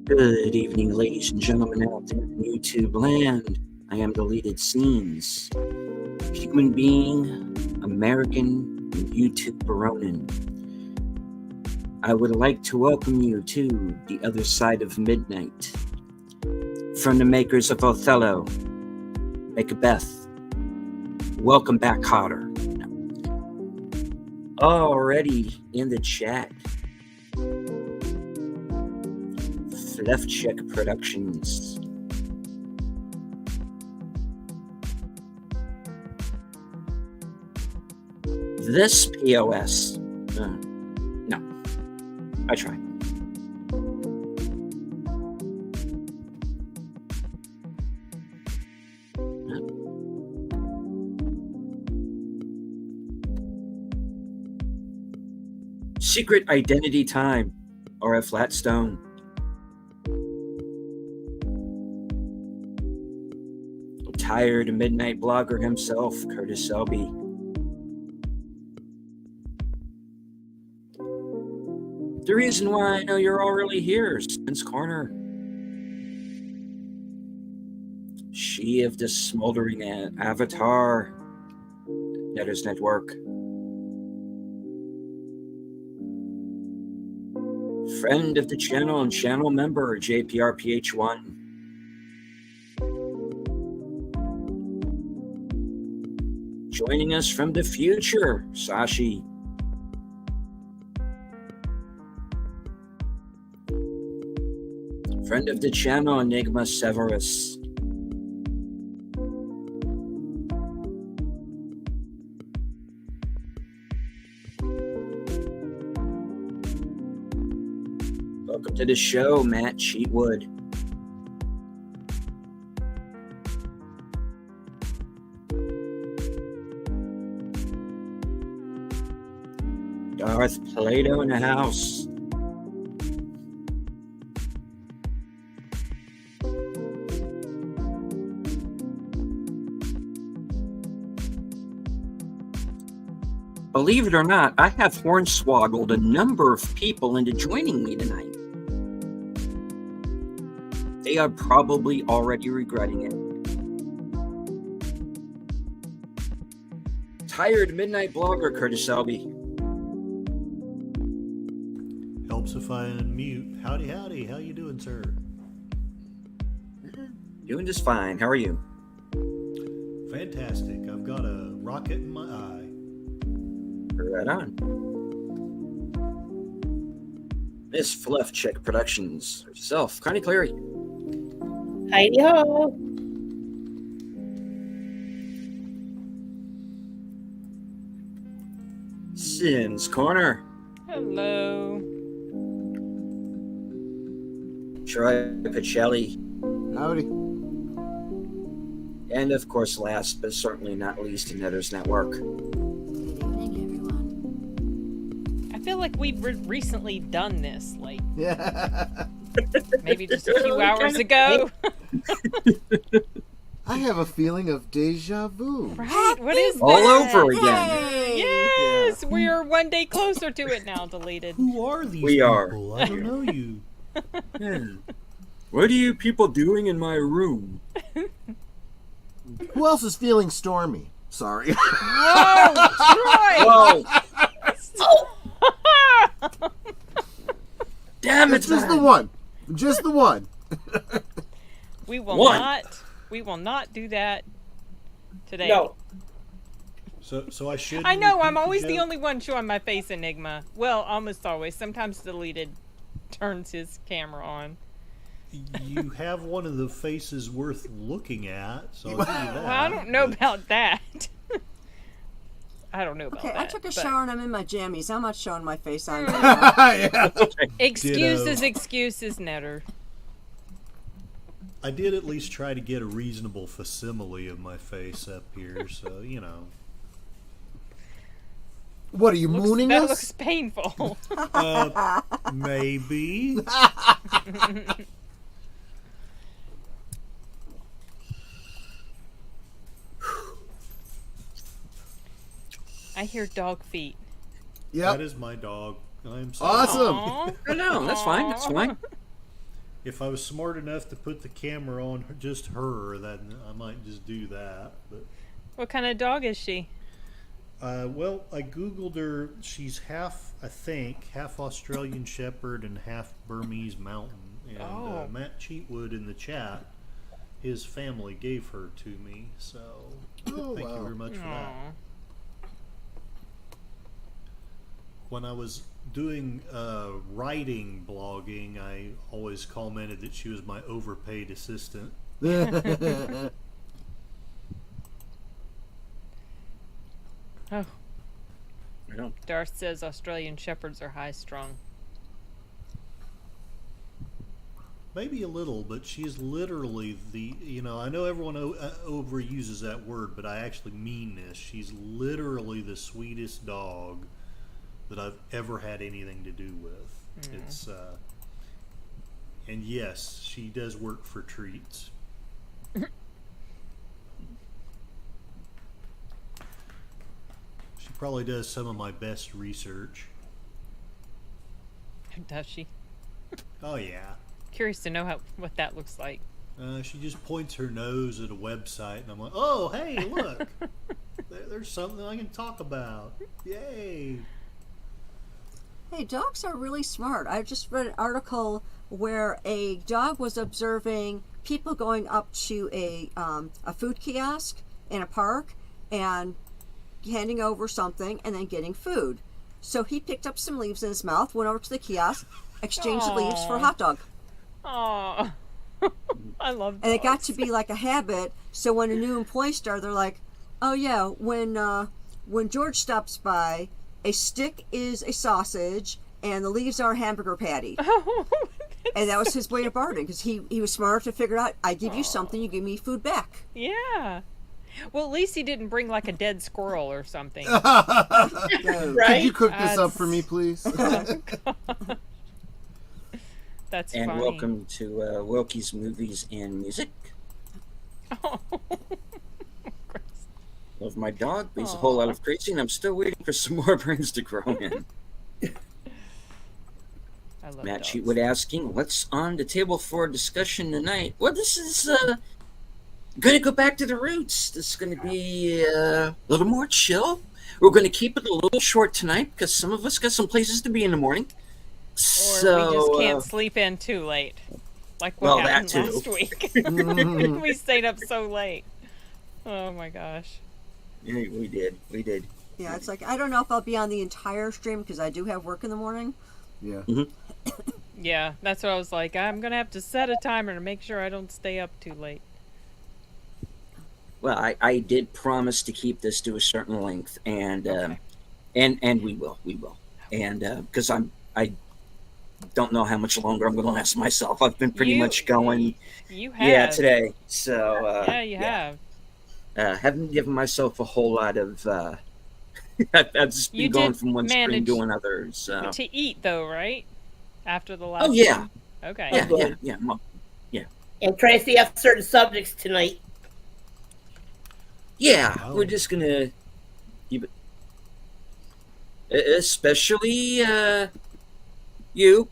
Good evening, ladies and gentlemen out there in YouTube land. I am Deleted Scenes, human being, American, and YouTube Baronin. I would like to welcome you to The Other Side of Midnight. From the makers of Othello, Macbeth, welcome back, Cotter. Already in the chat, Left Check Productions. This POS. No, I try. Secret Identity Time, R.F. Flatstone. Tired midnight blogger himself, Curtis Selby. The reason why I know you're all really here is Spence Corner. She of the smoldering avatar, Netters Network. Friend of the channel and channel member, JPRPH1. Joining us from the future, Sashi. Friend of the channel, Enigma Severus. Welcome to the show, Matt Cheatwood. Darth Plato in the house. Believe it or not, I have hornswoggled a number of people into joining me tonight. They are probably already regretting it. Tired midnight blogger, Curtis Selby. Helps if I unmute. Howdy, howdy. How you doing, sir? Doing just fine. How are you? Fantastic. I've got a rocket in my eye. Right on. Miss Fluff Check Productions herself, Connie Cleary. Heidi ho. Sins Corner. Hello. Troy Pacelli. Howdy. And of course, last but certainly not least, Netters Network. Good evening, everyone. I feel like we've recently done this, like Yeah. maybe just a few hours ago. I have a feeling of deja vu. Right? What is that? All over again. Yes, we are one day closer to it now. Deleted. Who are these We are. people? I don't know you. What are you people doing in my room? Who else is feeling stormy? Sorry. Whoa, Troy! Whoa! Damn it! It's just the one. Just the one. We will One. not. We will not do that today. No. So I should. I know. I'm repeat always the joke? only one showing my face, Enigma. Well, almost always. Sometimes Deleted turns his camera on. You have one of the faces worth looking at. So I'll give you that. Well, I don't know but- about that. I don't know about Okay, that. I took a but shower and I'm in my jammies. I'm not showing my face on video. Yeah. Excuses, Ditto. excuses, Netter. I did at least try to get a reasonable facsimile of my face up here, so you know. What are you mooning That us? looks painful. Maybe. I hear dog feet. That Yep. is my dog. I'm sorry. Awesome. Aw. No, that's fine. That's fine. If I was smart enough to put the camera on just her, then I might just do that. But What kind of dog is she? well, I googled her. She's half, I think, half Australian Shepherd and half Burmese Mountain. And Oh. Matt Cheatwood in the chat, his family gave her to me. So Oh, thank you wow. very much for that. Aw. When I was doing writing blogging, I always commented that she was my overpaid assistant. Oh, I don't. Darth says Australian Shepherds are high strung. Maybe a little, but she's literally the, I know everyone overuses that word, but I actually mean this. She's literally the sweetest dog that I've ever had anything to do with. It's, and yes, she does work for treats. She probably does some of my best research. Does she? Oh, yeah. Curious to know what that looks like. She just points her nose at a website, and I'm like, oh, hey, look. There's something I can talk about. Yay. Hey, dogs are really smart. I just read an article where a dog was observing people going up to a food kiosk in a park and handing over something and then getting food. So he picked up some leaves in his mouth, went over to the kiosk, exchanged the leaves for a hot dog. Oh, I love dogs. And it got to be like a habit. So when a new employee started, they're like, "Oh yeah, when George stops by, a stick is a sausage, and the leaves are a hamburger patty." And that was his way of bartering, because he was smart to figure out, I give you something, you give me food back. Yeah. Well, at least he didn't bring like a dead squirrel or something. Could you cook this up for That's- me, please? That's And funny. welcome to Wilkie's Movies and Music. Oh. Love my dog, but he's a whole lot of crazy, and I'm still waiting for some more brains to grow in. I love Matt dogs. Cheatwood asking, what's on the table for discussion tonight? Well, this is going to go back to the roots. This is going to be a little more chill. We're going to keep it a little short tonight because some of us got some places to be in the morning. Or So, we just can't sleep in too late. Like what well, happened that too. last week. We stayed up so late. Oh my gosh. yeah, we did. Yeah, it's like, I don't know if I'll be on the entire stream, because I do have work in the morning. Yeah. Yeah, that's what I was like. I'm going to have to set a timer to make sure I don't stay up too late. Well, I did promise to keep this to a certain length, and Okay. and we will, and because I don't know how much longer I'm going to last myself. I've been pretty You- much going, You have. yeah, today. So Yeah, you have. haven't given myself a whole lot of. I've just been You going did from one stream manage to another. So. To eat, though, right? After the last Oh yeah, one? Okay. yeah. Well, And try to stay off certain subjects tonight. yeah, Oh. we're just gonna keep it, especially you,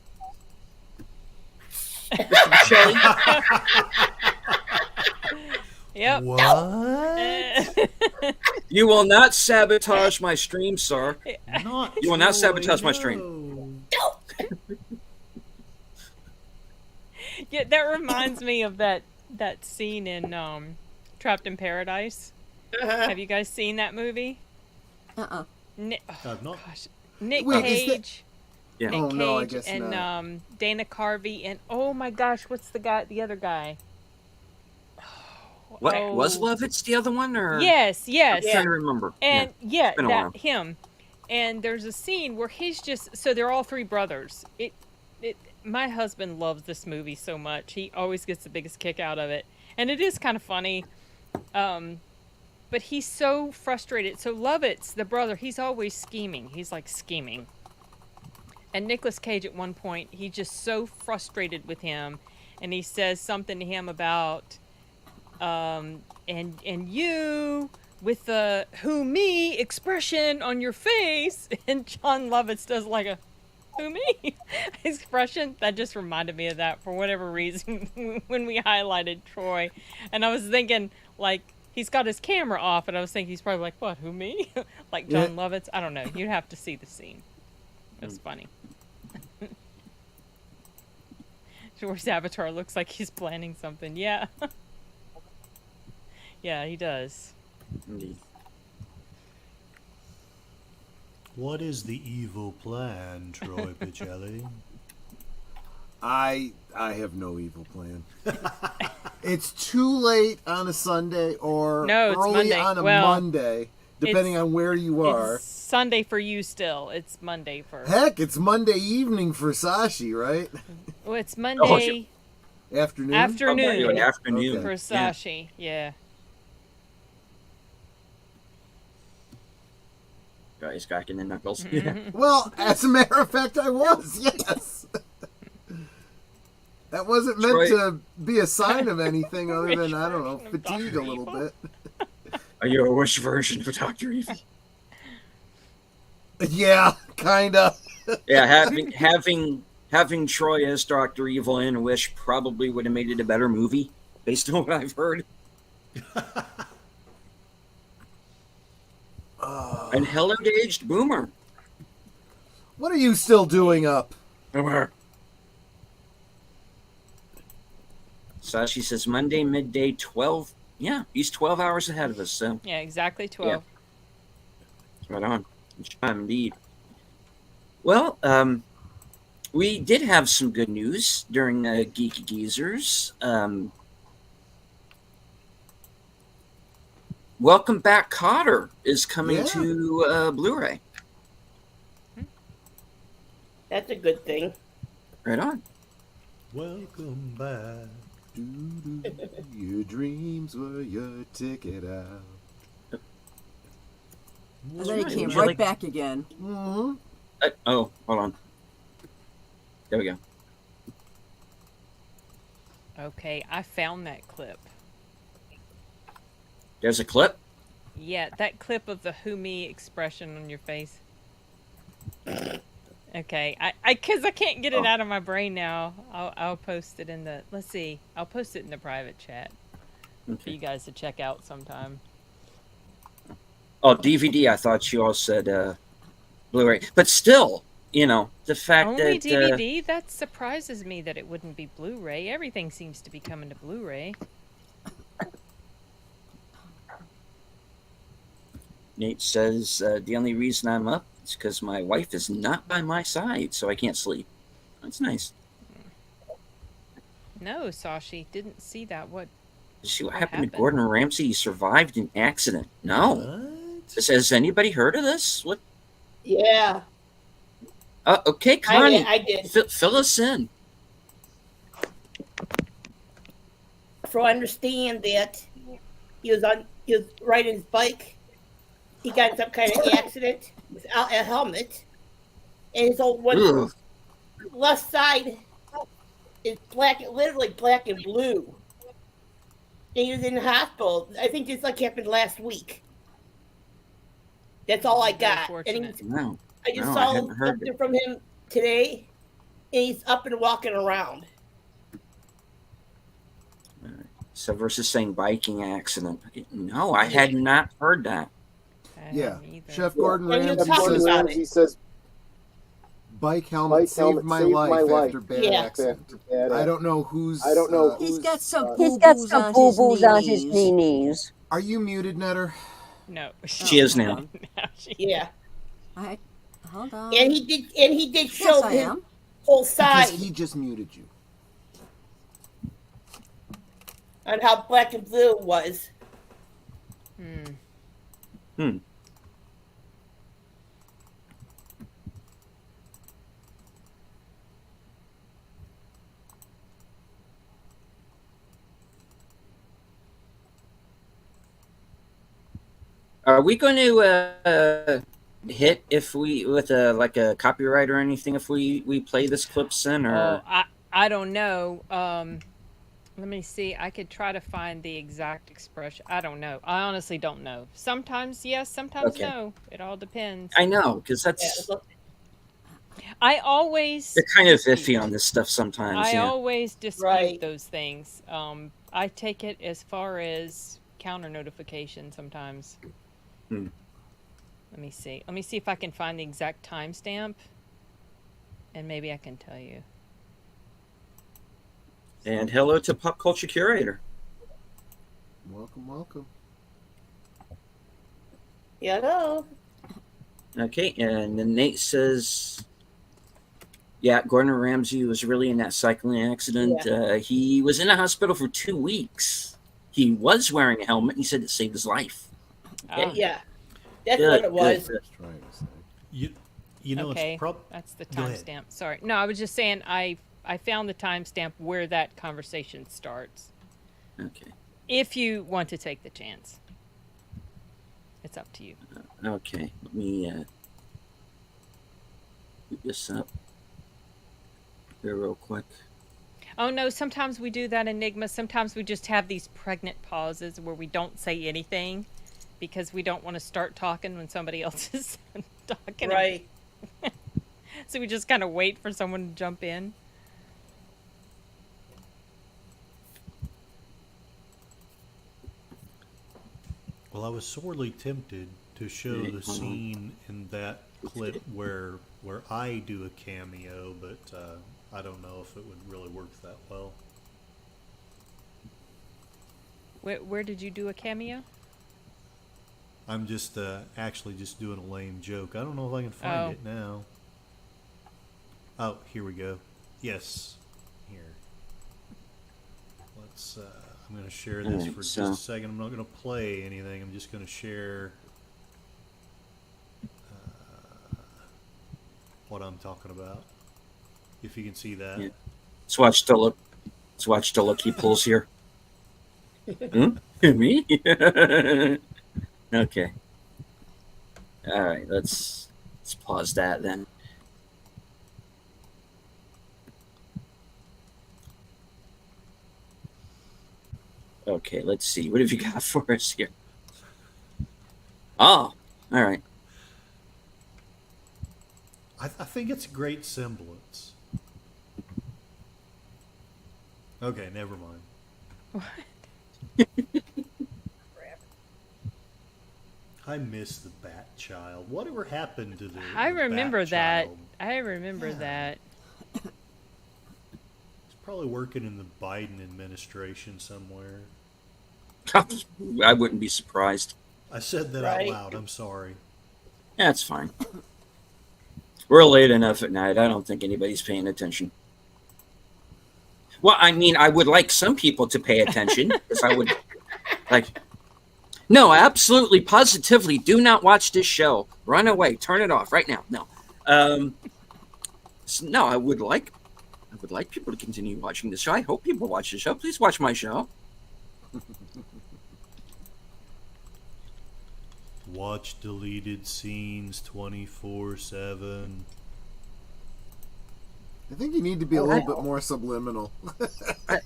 Mr. Shelley. Yep. What? You will not sabotage my stream, sir. Not You will not Troy, sabotage my stream. no. Yeah, that reminds me of that scene in Trapped in Paradise. Uh-huh. Have you guys seen that movie? Nick, I've not. gosh, Nick Wait, is that- Cage. Yeah. Nick Oh, no, I Cage guess and not. Dana Carvey and oh my gosh, what's the other guy? What Oh. was Lovitz the other one, or Yes, yes. I'm trying to remember. And yeah, been a while. him. And there's a scene where he's just so they're all three brothers. My husband loves this movie so much. He always gets the biggest kick out of it. And it is kind of funny. But he's so frustrated. So Lovitz, the brother, he's always scheming. He's like scheming. And Nicolas Cage at one point, he's just so frustrated with him, and he says something to him about and you with the who me expression on your face, and John Lovitz does like a Who, me? Expression that just reminded me of that for whatever reason when we highlighted Troy, and I was thinking like he's got his camera off, and I was thinking he's probably like, "What? Who, me?" Like John Lovitz. I don't know. You'd have to see the scene. It's funny. Troy's avatar looks like he's planning something. Yeah. Yeah, he does. Indeed. What is the evil plan, Troy Picelli? I have no evil plan. It's too late on a Sunday or No, it's early Monday. on a Well, Monday, depending it's- on where you are. It's Sunday for you still. It's Monday for. Heck, it's Monday evening for Sashi, right? Oh, it's Monday Afternoon. afternoon Okay, afternoon. Okay. for Yeah. Sashi. Yeah. Guys cracking the knuckles. Well, as a matter of fact, I was. Yes. That wasn't meant Troy- to be a sign of anything other than, I don't know, Version of fatigue a Dr. little Evil. bit. Are you a wish version of Dr. Evil? Yeah, kinda. Yeah, having Troy as Dr. Evil in Wish probably would have made it a better movie, based on what I've heard. And hello to aged Boomer. What are you still doing up? Boomer. Sashi says Monday midday 12. Yeah, he's 12 hours ahead of us, so Yeah, exactly 12. right on. Indeed. Well, we did have some good news during Geeky Geezers. Welcome Back, Cotter is coming Yeah. to Blu-ray. That's a good thing. Right on. Welcome back. Your dreams were your ticket out. And then he right. came Would you right like- back again. Mm-hmm. Oh, hold on. There we go. Okay, I found that clip. There's a clip. Yeah, that clip of the who me expression on your face. Okay, because I can't get it out of my brain now. I'll post it in the. Let's see. I'll post it in the private chat for you guys to check out sometime. Oh, DVD. I thought you all said Blu-ray, but still, the fact Only that DVD? That surprises me that it wouldn't be Blu-ray. Everything seems to be coming to Blu-ray. Nate says the only reason I'm up is because my wife is not by my side, so I can't sleep. That's nice. No, Sashi, didn't see that. What? See what What happened to happened? Gordon Ramsay? He survived an accident. No. What? Has anybody heard of this? What? Yeah, Okay, Connie, I did. fill us in. So I understand that he was riding his bike. He got in some kind of accident without a helmet, and his old one Ugh. left side is black, literally black and blue. And he was in the hospital. I think this happened last week. That's all I got. And Unfortunate. No. I just No, I saw hadn't heard something from him today, and he's up and walking around. So versus saying biking accident. No, I had not heard that. I Yeah. haven't either. Chef Gordon And he was Ramsay talking says about He says, bike helmet Bike saved helmet my saved life my life. after bad Yeah. accident. Bad I don't know who's. I don't know He's got some He's got boo-boos some on boo-boos on his his knees. knees. Are you muted, Netter? No. She is hold now. on. Yeah, Hold on. and he did show yes, I his am. whole Because side he just muted you. on how black and blue was. Are we going to hit if we with a copyright or anything if we play this clips in or? Oh, I don't know. Let me see. I could try to find the exact expression. I don't know. I honestly don't know. Sometimes yes, sometimes Okay. no. It all depends. I know because Yeah, that's I always They're kind of dispute. iffy on this stuff sometimes. I Yeah. always dispute Right. those things. I take it as far as counter notification sometimes. Hmm. Let me see. Let me see if I can find the exact timestamp, and maybe I can tell you. And hello to Pop Culture Curator. Welcome, welcome. Hello. Okay, and then Nate says, yeah, Gordon Ramsay was really in that cycling accident. He was in the hospital for 2 weeks. He was wearing a helmet. He said it saved his life. Ah, Yeah. That's Good, what it was. good. Let's try this thing. You know, okay, it's that's the Go ahead. timestamp. Sorry. No, I was just saying I found the timestamp where that conversation starts. Okay, If you want to take the chance, it's up to you. okay. Let me boot this up here real quick. Oh no, sometimes we do that, Enigma. Sometimes we just have these pregnant pauses where we don't say anything because we don't want to start talking when somebody else is talking. Right. So we just kind of wait for someone to jump in. Well, I was sorely tempted to show Okay, the hold on. scene in that clip where I do a cameo, but I don't know if it would really work that well. Where did you do a cameo? I'm just actually just doing a lame joke. I don't know if I can find Oh. it now. Oh, here we go. Yes, here. Let's. I'm going to share this Alright, for so- just a second. I'm not going to play anything. I'm just going to share what I'm talking about. If you can see that. Yeah. Let's watch the look. Let's watch the look he pulls here. Me? Okay. All right. Let's pause that then. Okay. Let's see. What have you got for us here? Oh. All right. I think it's a great semblance. Okay, never mind. I miss the Bat Child. Whatever happened to the I the remember Bat that. Child? I remember Yeah. that. He's probably working in the Biden administration somewhere. I wouldn't be surprised. I said that Right. out loud. I'm sorry. That's fine. We're late enough at night. I don't think anybody's paying attention. Well, I mean, I would like some people to pay attention because I would like. No, absolutely, positively, do not watch this show. Run away. Turn it off right now. No, no. I would like people to continue watching the show. I hope people watch the show. Please watch my show. Watch deleted scenes 24/7. I think you need to be a little bit more subliminal.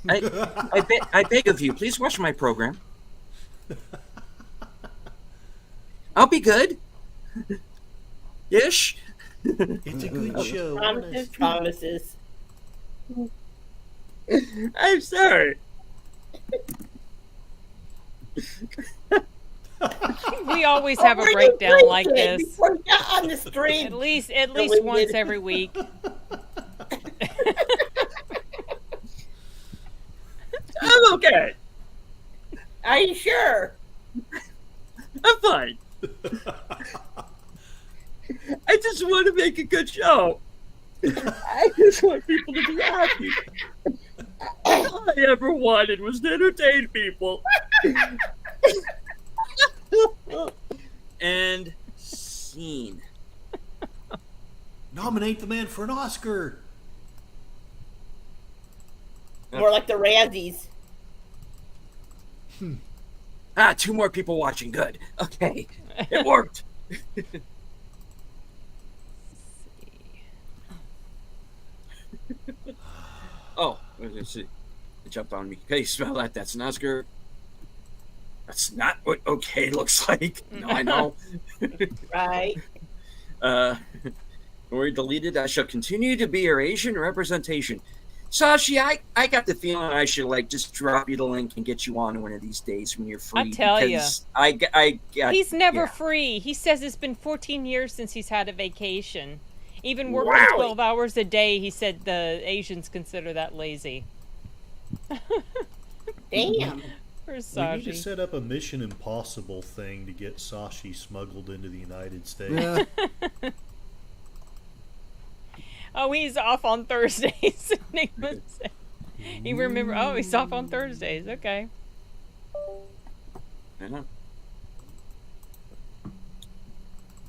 I beg of you, please watch my program. I'll be good. Ish. It's a good show. Promises, honest. promises. I'm sorry. We always have a Over the breakdown like weekend, this. Before we got on the stream. At least we once did. every week. I'm okay. Are you sure? I'm fine. I just want to make a good show. I just want people to be happy. All I ever wanted was to entertain people. And scene. Nominate the man for an Oscar. More like the Razzies. Ah, 2 more people watching. Good. Okay. It worked. Oh, let's see. It jumped on me. Okay, smell that. That's an Oscar. That's not what okay looks like. No, I know. Right. Uh, or deleted. I shall continue to be your Asian representation. Sashi, I got the feeling I should like just drop you the link and get you on one of these days when you're free. I tell ya. He's He's never free. He says it's been 14 years since he's had a vacation. Even working Wow. 12 hours a day, he said the Asians consider that lazy. Damn. For We need to Sashi. set up a Mission Impossible thing to get Sashi smuggled into the United States. Yeah. Oh, he's off on Thursdays. Enigma said. He remember. Oh, he's off on Thursdays. Okay.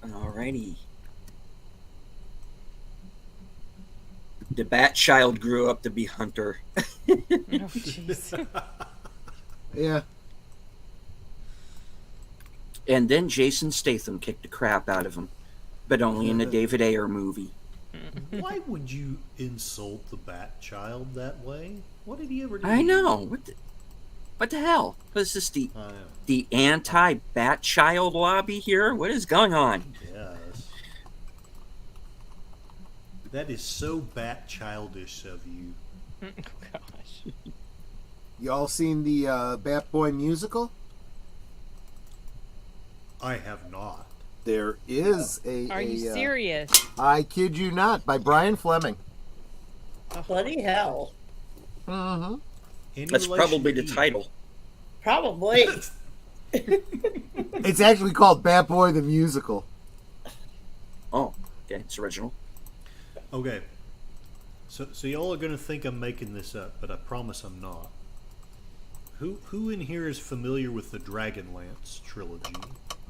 Alrighty. The Bat Child grew up to be Hunter. Oh, jeez. Yeah. And then Jason Statham kicked the crap out of him, but only in the David Ayer movie. Why would you insult the Bat Child that way? What did he ever do? I know. What the hell? What is this, I know. the anti-Bat Child lobby here? What is going on? Yes. That is so Bat Childish of you. Oh, gosh. Y'all seen the Bat Boy musical? I have not. There is a. Are you serious? I kid you not, by Brian Fleming. Bloody hell. Mm-hmm. Any That's relation probably to the Eve? title. Probably. It's actually called Bat Boy the Musical. Oh, okay, it's original. Okay. So y'all are gonna think I'm making this up, but I promise I'm not. Who in here is familiar with the Dragonlance trilogy?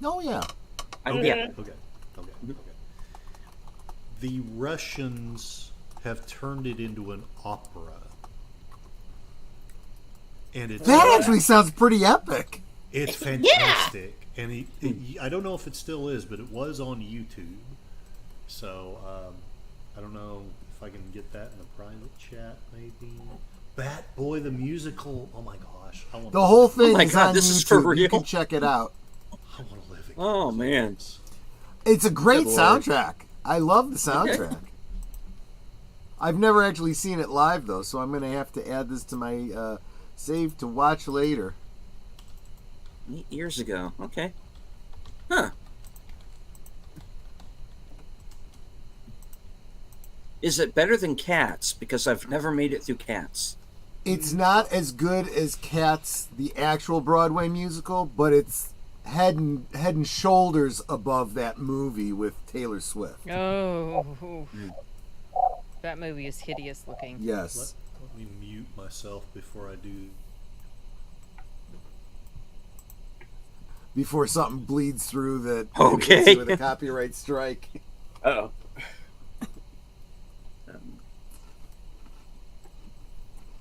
Oh yeah. Yeah. Okay. The Russians have turned it into an opera. And it's That actually sounds pretty epic. it's fantastic. And I don't know if it still is, but it was on YouTube. So I don't know if I can get that in a private chat, maybe. Bat Boy the musical. Oh my gosh! I want The whole thing Oh my is God, on this YouTube. is for You real? can check it out. I want to live it. Oh man. It's a great Good Lord. soundtrack. I love the soundtrack. I've never actually seen it live though, so I'm going to have to add this to my save to watch later. 8 years ago. Okay. Huh. Is it better than Cats? Because I've never made it through Cats. It's not as good as Cats, the actual Broadway musical, but it's head and shoulders above that movie with Taylor Swift. Oh. That movie is hideous looking. Yes. Let me mute myself before I do. Before something bleeds through that Okay. with a copyright strike. Oh.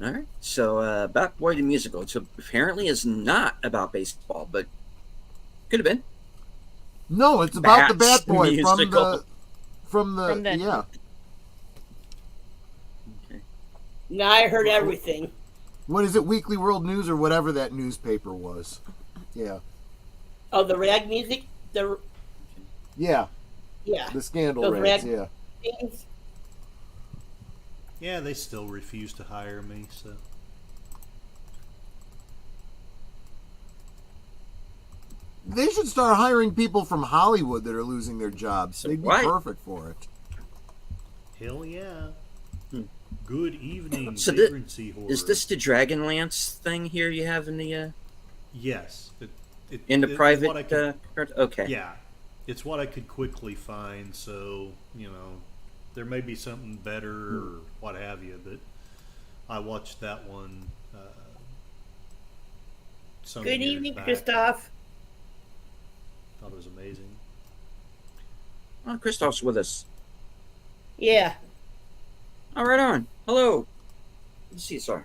All right. So, Bat Boy the musical. So apparently is not about baseball, but could have been. No, it's about the Bats Bat Boy musical. from the yeah. Now I heard everything. What is it? Weekly World News or whatever that newspaper was. Yeah. Oh, the rag music? Yeah. Yeah. The scandal Those rags, rag- yeah. Things. Yeah, they still refuse to hire me. So They should start hiring people from Hollywood that are losing their jobs. So They'd be why- perfect for it. hell yeah. Hmm. Good evening, So vagrancy horror. Is this the Dragonlance thing here you have in the Yes. in the It's private? what I could- Okay. Yeah, it's what I could quickly find. So there may be something better or what have you. But I watched that one. Some Good years evening, back. Christoph. Thought it was amazing. Oh, Christoph's with us. Yeah. All right, on. Hello. Let's see, sorry.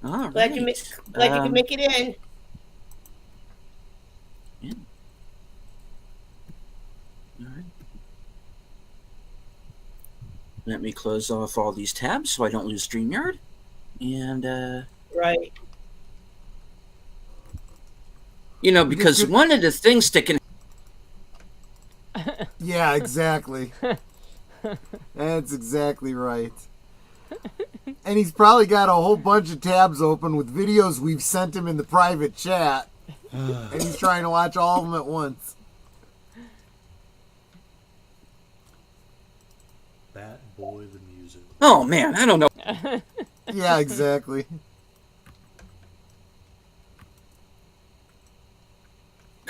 All right. Glad you could make it in. Yeah. All right. Let me close off all these tabs so I don't lose StreamYard. And, Right. because one of the things that can Yeah, exactly. That's exactly right. And he's probably got a whole bunch of tabs open with videos we've sent him in the private chat. And he's trying to watch all of them at once. Bat Boy the music. Oh man, I don't know. Yeah, exactly.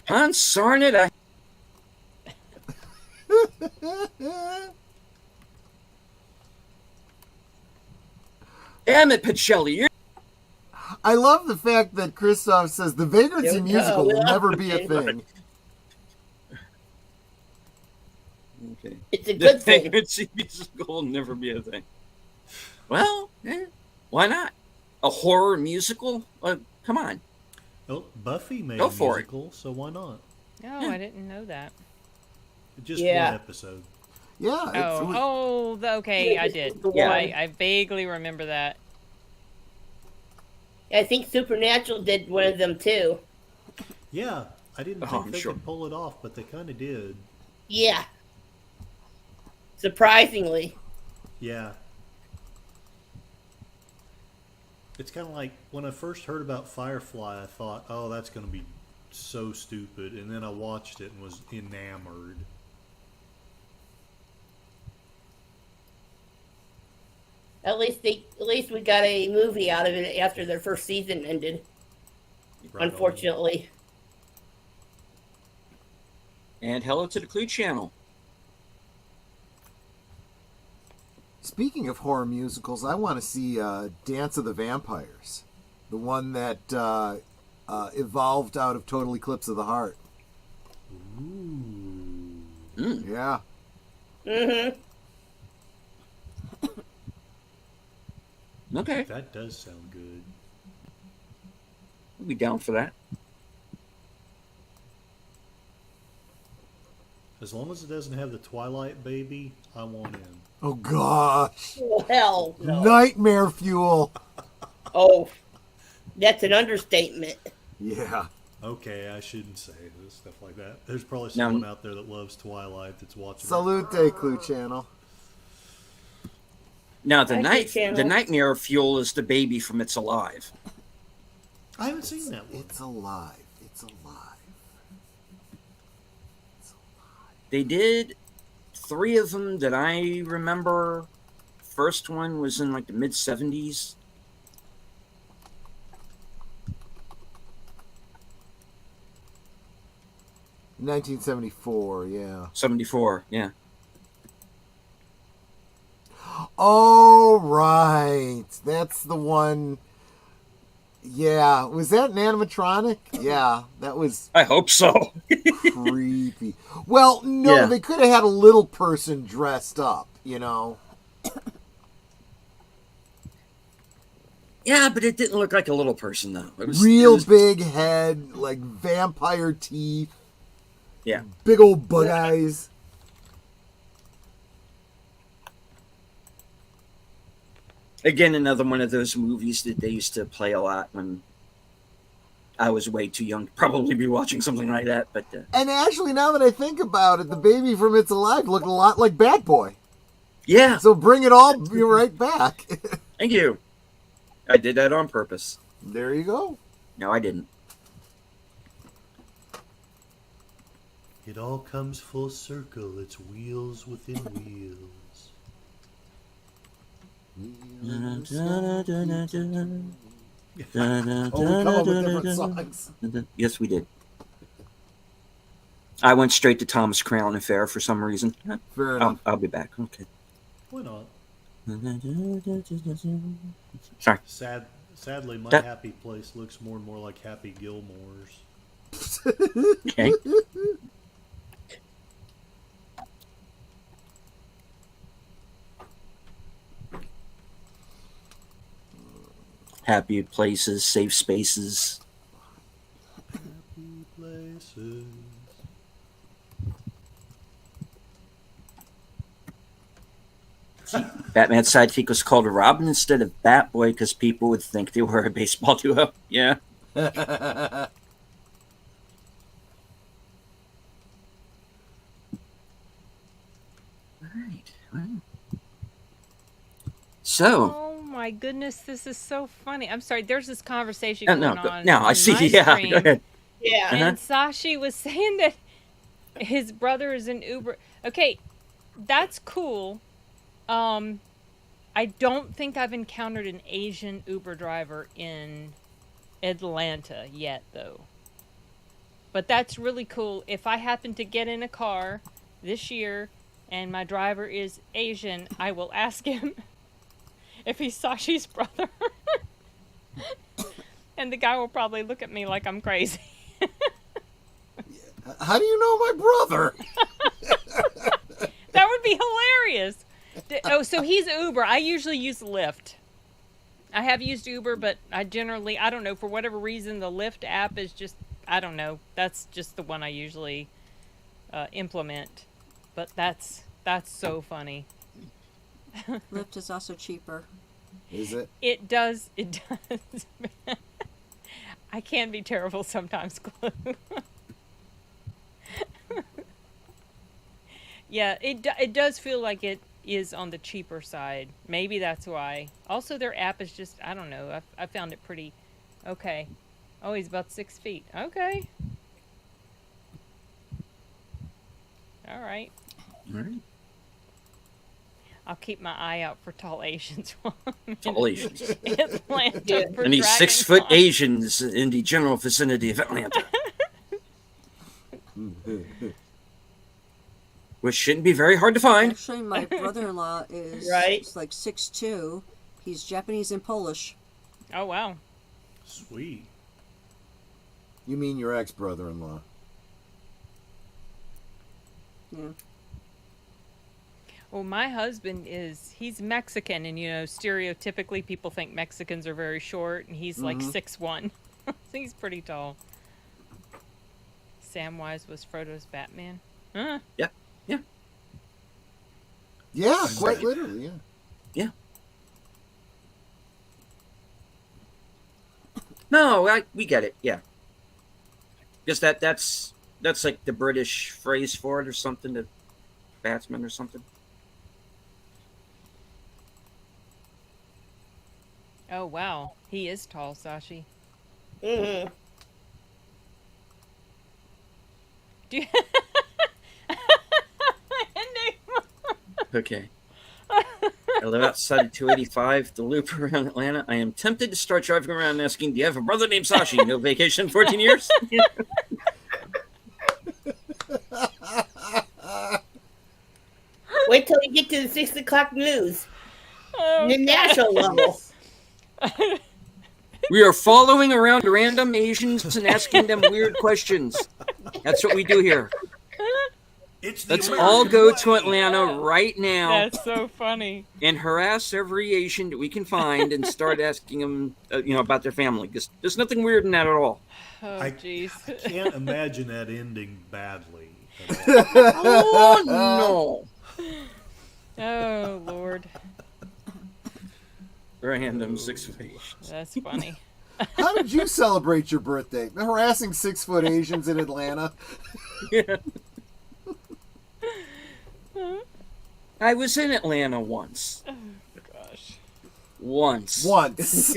Come on, Sarn it. Damn it, Pacelli. You're I love the fact that Christoph says the Vagrancy There we go. musical We will love never it. be a thing. okay. It's a good The thing. Vagrancy musical will never be a thing. Well, why not? A horror musical? Come on. Oh, Buffy made Go a for it. musical, so why not? Oh, I didn't know that. Just Yeah. one episode. Yeah. Okay, I did. The Yeah, one. I vaguely remember that. I think Supernatural did one of them too. Yeah, I didn't Oh, think I'm they sure. could pull it off, but they kind of did. Yeah. Surprisingly. Yeah. It's kind of like when I first heard about Firefly, I thought, oh, that's going to be so stupid. And then I watched it and was enamored. At least we got a movie out of it after their first season ended. Right on. Unfortunately. And hello to the Clue Channel. Speaking of horror musicals, I want to see Dance of the Vampires, the one that evolved out of Total Eclipse of the Heart. Ooh. Yeah. Mm-hmm. Okay, That does sound good. I'll be down for that. As long as it doesn't have the Twilight baby, I want in. Oh gosh. Oh, hell no. Nightmare fuel. Oh, that's an understatement. Yeah. Okay, I shouldn't say stuff like that. There's probably Now- someone out there that loves Twilight that's watching. it. Salute, Clue Channel. Now Hi, Clue Channel. the nightmare fuel is the baby from It's Alive. I haven't seen that one. It's alive. It's alive. They did 3 of them that I remember. First one was in like the mid 70s. In 1974, yeah. 74, yeah. Oh, right. That's the one. Yeah. Was that an animatronic? Yeah. That was I hope so. creepy. Well, no, Yeah. they could have had a little person dressed up, you know. Yeah, but it didn't look like a little person though. It was Real it was- big head, like vampire teeth, Yeah. big old bug eyes. Again, another one of those movies that they used to play a lot when I was way too young to probably be watching something like that. But And actually, now that I think about it, the baby from It's Alive looked a lot like Bat Boy. yeah, So bring it all right back. thank you. I did that on purpose. There you go. No, I didn't. It all comes full circle. It's wheels within wheels. Oh, we come up with different songs. Yes, we did. I went straight to Thomas Crown Affair for some reason. Fair enough. I'll be back. Okay. Why not? Sorry. Sadly, my That- happy place looks more and more like Happy Gilmore's. Okay. Happy places, safe spaces. Happy places. Batman's sidekick was called Robin instead of Batboy because people would think they were a baseball duo. Yeah. So, Oh my goodness, this is so funny. I'm sorry. There's this conversation no, going no, on. now I on see. my Yeah, screen, go ahead. Yeah. Uh-huh. And Sashi was saying that his brother is an Uber. Okay, that's cool. I don't think I've encountered an Asian Uber driver in Atlanta yet, though. But that's really cool. If I happen to get in a car this year and my driver is Asian, I will ask him if he's Sashi's brother. And the guy will probably look at me like I'm crazy. How do you know my brother? That would be hilarious. Oh, so he's Uber. I usually use Lyft. I have used Uber, but I don't know, for whatever reason, the Lyft app is just, I don't know. That's just the one I usually implement. But that's so funny. Lyft is also cheaper. Is it? It does. I can be terrible sometimes, Glue. Yeah, it does feel like it is on the cheaper side. Maybe that's why. Also, their app is just, I don't know. I found it pretty okay. Oh, he's about 6 feet. Okay. All right. All right. I'll keep my eye out for tall Asians. while I'm in Tall Asians. Atlanta for Any Dragon 6-foot Con. Asians in the general vicinity of Atlanta. Which shouldn't be very hard to find. Actually, my brother-in-law is Right. like 6'2". He's Japanese and Polish. Oh, wow. Sweet. You mean your ex-brother-in-law? Yeah. Well, my husband he's Mexican, and, stereotypically people think Mexicans are very short, and he's like 6'1". So he's pretty tall. Samwise was Frodo's Batman. Huh? Yeah. Yeah, quite literally, yeah. No, we get it. Yeah. Because that's like the British phrase for it or something, the batsman or something. Oh, wow. He is tall, Sashi. Mm-hmm. Do you... Okay. I live outside of 285, the loop around Atlanta. I am tempted to start driving around and asking, do you have a brother named Sashi? No vacation in 14 years? Wait till you get to the 6 o'clock news. Oh, The national level. We are following around random Asians and asking them weird questions. That's what we do here. It's the Let's American all go way. to Atlanta right now That's so funny. and harass every Asian that we can find and start asking them, about their family. There's nothing weird in that at all. Oh, I jeez. can't imagine that ending badly. Oh no! Oh, Lord. Random 6 Asians. That's funny. How did you celebrate your birthday? Harassing 6-foot Asians in Atlanta? Yeah. I was in Atlanta once. Gosh. Once. Once.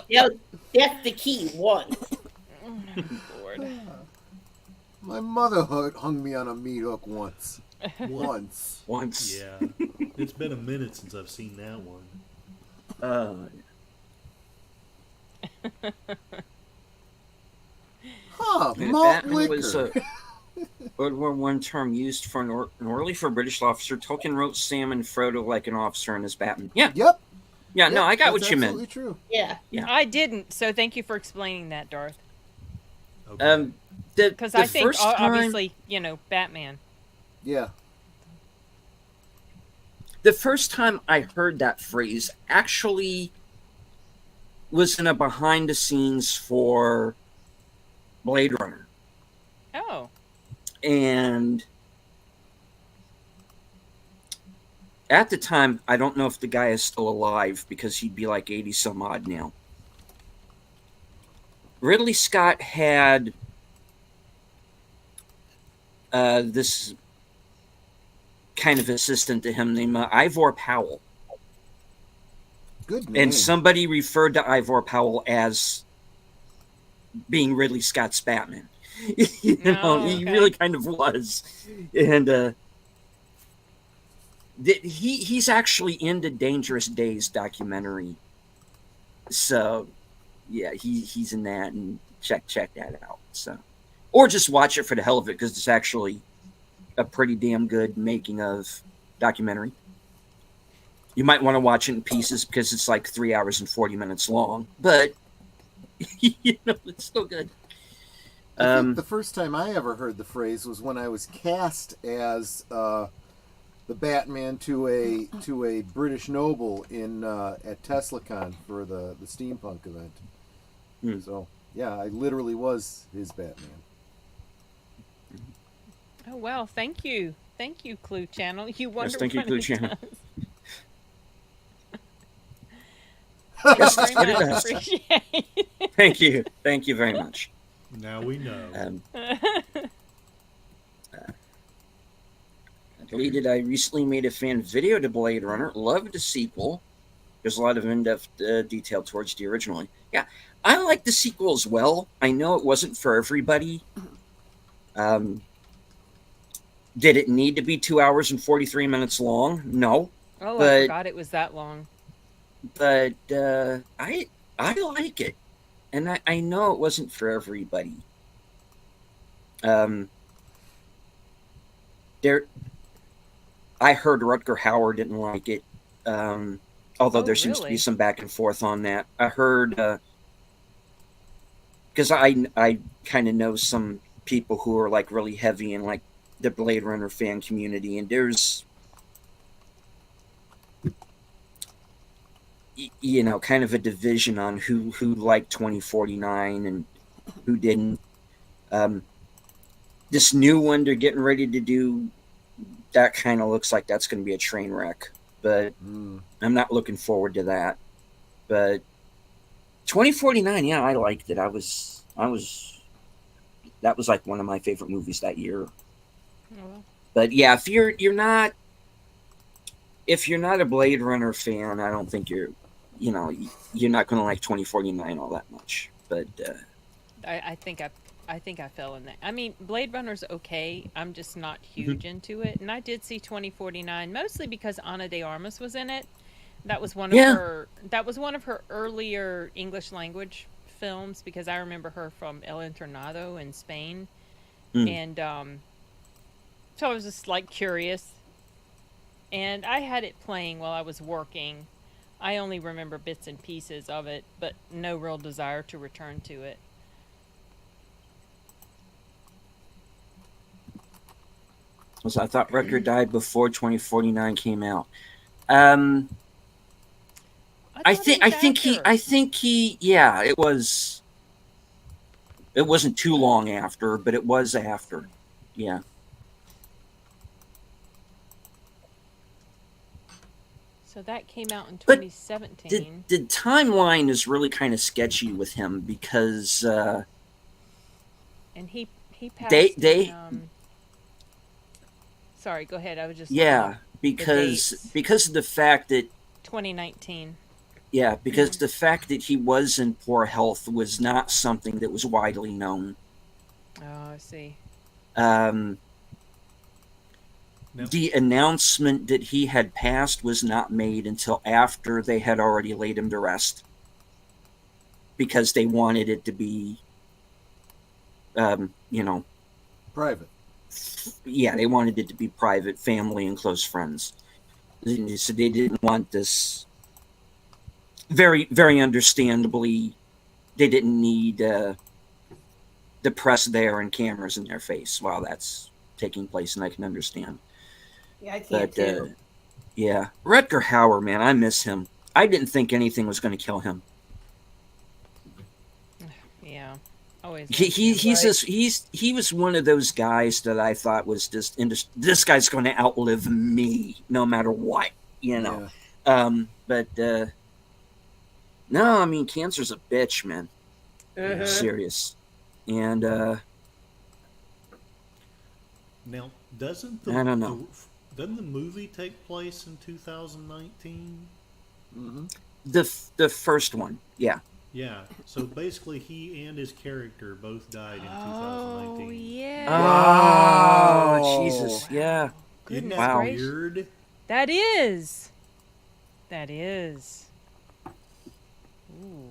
Yeah, that's the key. One. Lord. My mother hung me on a meat hook once. Once. Once. Yeah. It's been a minute since I've seen that one. Huh, And malt Batman liquor. was a World War I term used for an orderly for a British officer. Tolkien wrote Sam and Frodo like an officer and as Batman. Yeah. Yep. Yeah, no, Yep, I got that's what you meant. absolutely true. Yeah. Yeah. I didn't, so thank you for explaining that, Darth. Okay. Because The I think, first time, obviously, Batman. Yeah. the first time I heard that phrase actually was in a behind the scenes for Blade Runner. Oh. And at the time, I don't know if the guy is still alive because he'd be like 80 some odd now. Ridley Scott had this kind of assistant to him named Ivor Powell. Good name. And somebody referred to Ivor Powell as being Ridley Scott's Batman. You know, Oh, he okay. really kind of was. And he's actually in the Dangerous Days documentary. So, yeah, he's in that, and check that out. So, or just watch it for the hell of it, because it's actually a pretty damn good making of documentary. You might want to watch it in pieces because it's like 3 hours and 40 minutes long, but you know, it's still good. I think the first time I ever heard the phrase was when I was cast as the Batman to a British noble in at TeslaCon for the steampunk event. Hmm. So yeah, I literally was his Batman. Oh well, thank you, Clue Channel. You wonder thank you, what Clue it Channel. does. Thank Yes, you that's what very it much. does. Appreciate it. Thank you very much. Now we know. Deleted. I recently made a fan video to Blade Runner. Loved the sequel. There's a lot of in-depth detail towards the original. Yeah, I like the sequel as well. I know it wasn't for everybody. Did it need to be 2 hours and 43 minutes long? No. Oh, But- I forgot it was that long. But I like it, and I know it wasn't for everybody. I heard Rutger Hauer didn't like it, although Oh, there seems to be really? some back and forth on that. I heard because I kind of know some people who are like really heavy in like the Blade Runner fan community, and there's you know, kind of a division on who liked 2049 and who didn't. This new one they're getting ready to do, that kind of looks like that's going to be a train wreck, but I'm not looking forward to that. But 2049, yeah, I liked it. That was like one of my favorite movies that year. Oh, well. But yeah, if you're not a Blade Runner fan, I don't think you're not going to like 2049 all that much. But I think I fell in that. I mean, Blade Runner's okay. I'm just not huge into it. And I did see 2049 mostly because Ana de Armas was in it. That was one of her. That was one of her earlier English language films because I remember her from El Internado in Spain, and so I was just like curious. And I had it playing while I was working. I only remember bits and pieces of it, but no real desire to return to it. so I thought Rutger died before 2049 came out. I think he yeah, it wasn't too long after, but it was after. Yeah. So that came out in But 2017. The timeline is really kind of sketchy with him because And he passed. They- Sorry, go ahead. I was just yeah, because of the fact that 2019. the fact that he was in poor health was not something that was widely known. Oh, I see. No. The announcement that he had passed was not made until after they had already laid him to rest, because they wanted it to be, Private. yeah, they wanted it to be private, family and close friends. So they didn't want this. Very, very understandably, they didn't need the press there and cameras in their face while that's taking place, and I can understand. Yeah, I can't But too. yeah, Rutger Hauer, man, I miss him. I didn't think anything was going to kill him. Yeah. Always. He was one of those guys that I thought was just this guy's going to outlive me no matter what, Yeah. But no, I mean, cancer's a bitch, man. Mhm. Serious. And Now, doesn't I don't know. Doesn't the movie take place in 2019? The first one, yeah. Yeah. So basically, he and his character both died in Oh 2019. yeah. Oh, Wow. Jesus, yeah. Isn't Goodness that Wow. gracious. weird? That is. That is. Ooh.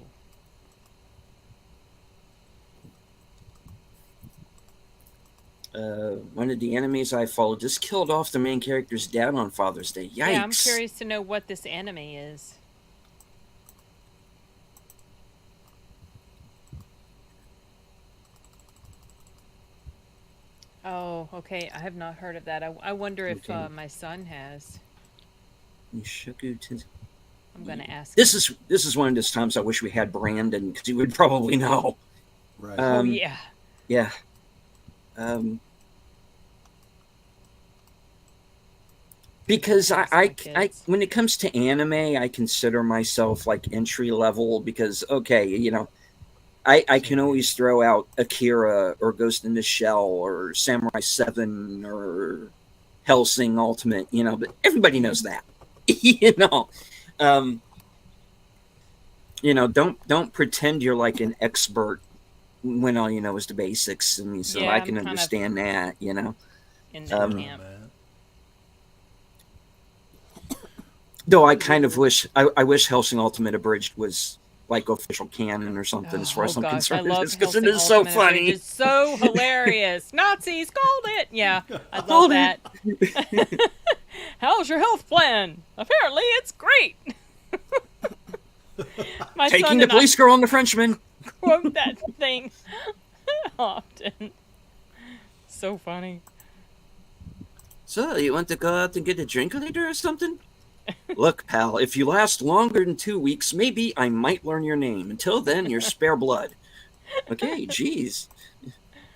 One of the enemies I followed just killed off the main character's dad on Father's Day. Yikes. Yeah, I'm curious to know what this anime is. Oh, okay. I have not heard of that. I wonder if Okay. my son has. Mushoku Tensei. I'm gonna ask. This him. is one of those times I wish we had Brandon because he would probably know. Right. Oh yeah. Yeah. Because That's I my kids. when it comes to anime, I consider myself like entry level because okay, you know, I can always throw out Akira or Ghost in the Shell or Samurai 7 or Hellsing Ultimate, you know, but everybody knows that. Um, don't pretend you're like an expert when all you know is the basics. I mean, so Yeah, I I'm can kind of understand that, you know. In that Um, camp. Though I kind of wish I wish Hellsing Ultimate Abridged was like official canon or something as far as I'm gosh, concerned. I love Because it Hellsing is so Ultimate Abridged. funny. It's so hilarious. Nazis called it. Yeah, I love Called that. it. How's your health plan? Apparently, it's great. My Taking son the and police girl and the Frenchman. I quote that thing often. So funny. So, you want to go out and get a drink later or something? Look, pal, if you last longer than 2 weeks, maybe I might learn your name. Until then, you're spare blood. Okay, jeez.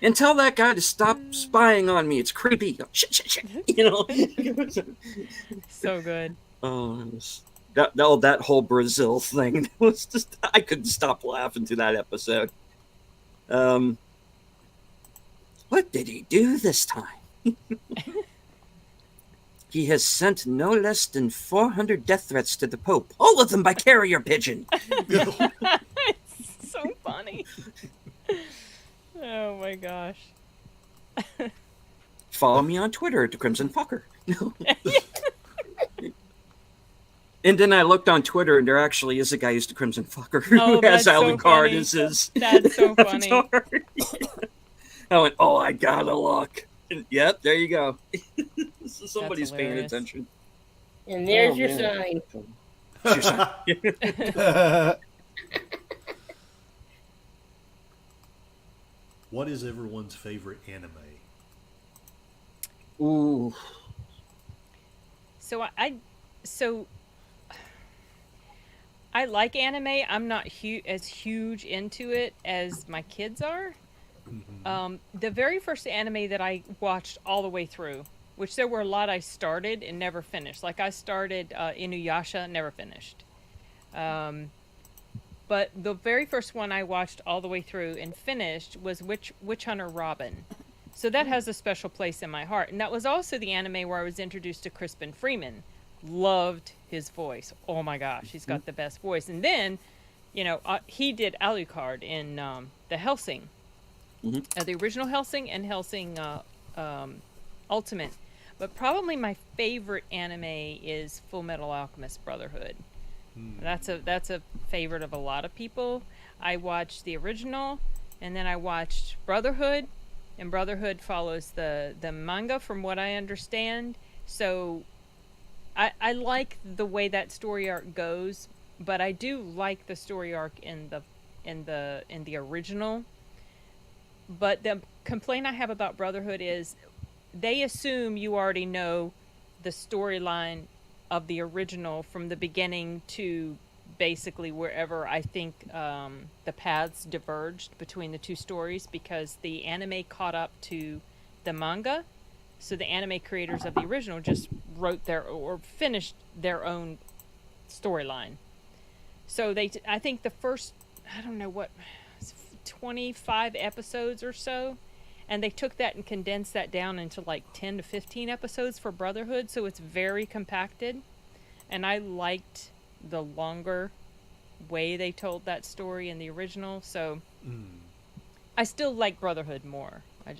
And tell that guy to stop spying on me. It's creepy. Shit. You know? So good. Oh, that whole Brazil thing was just, I couldn't stop laughing to that episode. What did he do this time? He has sent no less than 400 death threats to the Pope, all of them by carrier pigeon. It's so funny. Oh my gosh. Follow me on Twitter at the Crimson Fucker. And then I looked on Twitter, and there actually is a guy who's the Crimson Fucker who Oh, has that's so Alucard funny. as his That's so funny. avatar. I went, oh, I gotta look. And, yep, there you go. So somebody's paying hilarious. attention. And there's Oh, your man. sign. What is everyone's favorite anime? Ooh. So I like anime. I'm not as huge into it as my kids are. The very first anime that I watched all the way through, which there were a lot I started and never finished. Like I started Inuyasha, never finished. But the very first one I watched all the way through and finished was Witch Hunter Robin. So that has a special place in my heart. And that was also the anime where I was introduced to Crispin Freeman. Loved his voice. Oh my gosh, he's got the best voice. And then, he did Alucard in the Hellsing. The original Hellsing and Hellsing Ultimate. But probably my favorite anime is Full Metal Alchemist Brotherhood. That's a favorite of a lot of people. I watched the original, and then I watched Brotherhood, and Brotherhood follows the manga from what I understand. So I like the way that story arc goes, but I do like the story arc in the original. But the complaint I have about Brotherhood is they assume you already know the storyline of the original from the beginning to basically wherever I think the paths diverged between the two stories, because the anime caught up to the manga. So the anime creators of the original just wrote or finished their own storyline. So I think the first, I don't know what, 25 episodes or so, and they took that and condensed that down into like 10 to 15 episodes for Brotherhood, so it's very compacted. And I liked the longer way they told that story in the original, so I still like Brotherhood more. I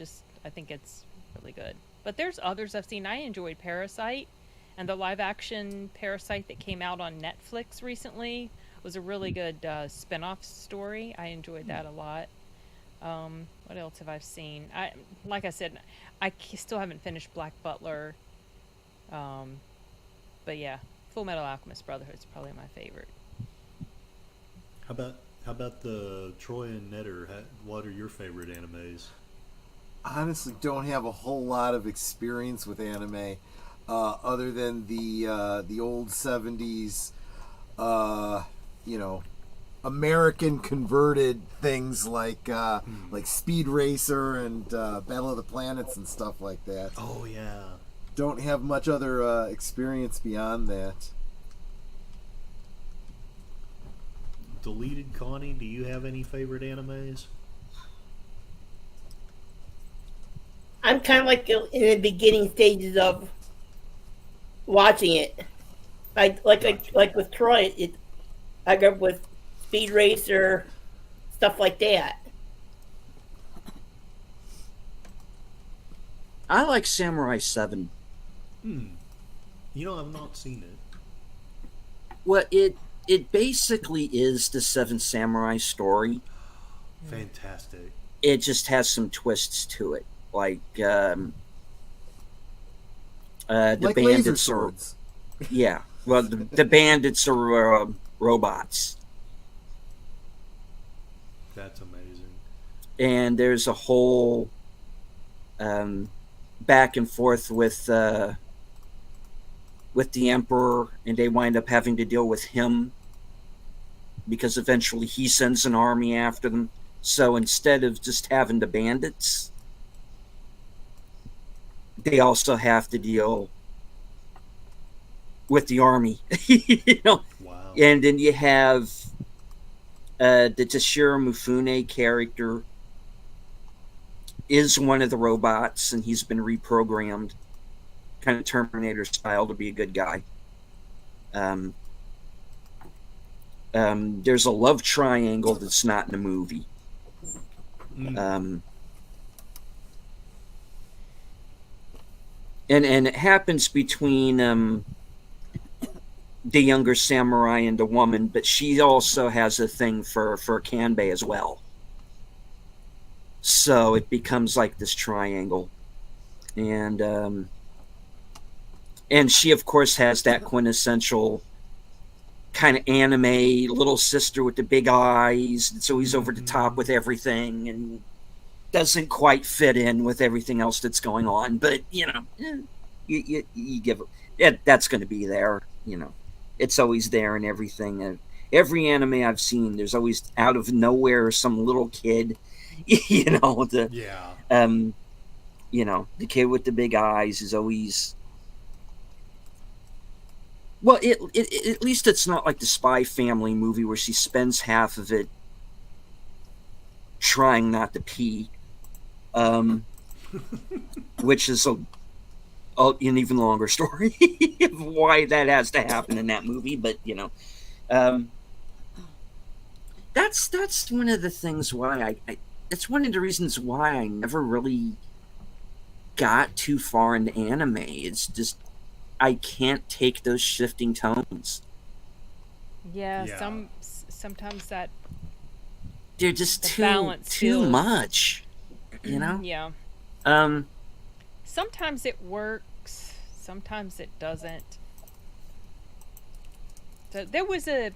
think it's really good. But there's others I've seen. I enjoyed Parasite, and the live action Parasite that came out on Netflix recently was a really good spin-off story. I enjoyed that a lot. What else have I seen? Like I said, still haven't finished Black Butler. But yeah, Full Metal Alchemist Brotherhood is probably my favorite. How about the Troy and Netter? What are your favorite animes? Honestly, don't have a whole lot of experience with anime, other than the old '70s, American converted things like Speed Racer and Battle of the Planets and stuff like that. Oh yeah. Don't have much other experience beyond that. Deleted Connie, do you have any favorite animes? I'm kind of like in the beginning stages of watching it. Like with Troy, I grew up with Speed Racer, stuff like that. I like Samurai 7. I've not seen it. Well, it basically is the Seven Samurai story. Fantastic. It just has some twists to it, like the Like laser bandits swords. Yeah, well, the bandits are robots, That's amazing. and there's a whole back and forth with the Emperor, and they wind up having to deal with him because eventually he sends an army after them. So instead of just having the bandits, they also have to deal with the army. Wow. And then you have the Toshiro Mifune character is one of the robots, and he's been reprogrammed, kind of Terminator style, to be a good guy. There's a love triangle that's not in the movie. And it happens between the younger samurai and the woman, but she also has a thing for Kanbei as well. So it becomes like this triangle. And she, of course, has that quintessential kind of anime little sister with the big eyes. It's always over the top with everything and doesn't quite fit in with everything else that's going on. But, you give it, that's going to be there. It's always there in everything. Every anime I've seen, there's always out of nowhere some little kid, Yeah. The kid with the big eyes is always... Well, at least it's not like the Spy Family movie where she spends half of it trying not to pee, which is an even longer story of why that has to happen in that movie. But that's one of the things why it's one of the reasons why I never really got too far into anime. It's just I can't take those shifting tones. Yeah. Sometimes that They're just the too balance too feels- much, Yeah. Sometimes it works, sometimes it doesn't. So there was a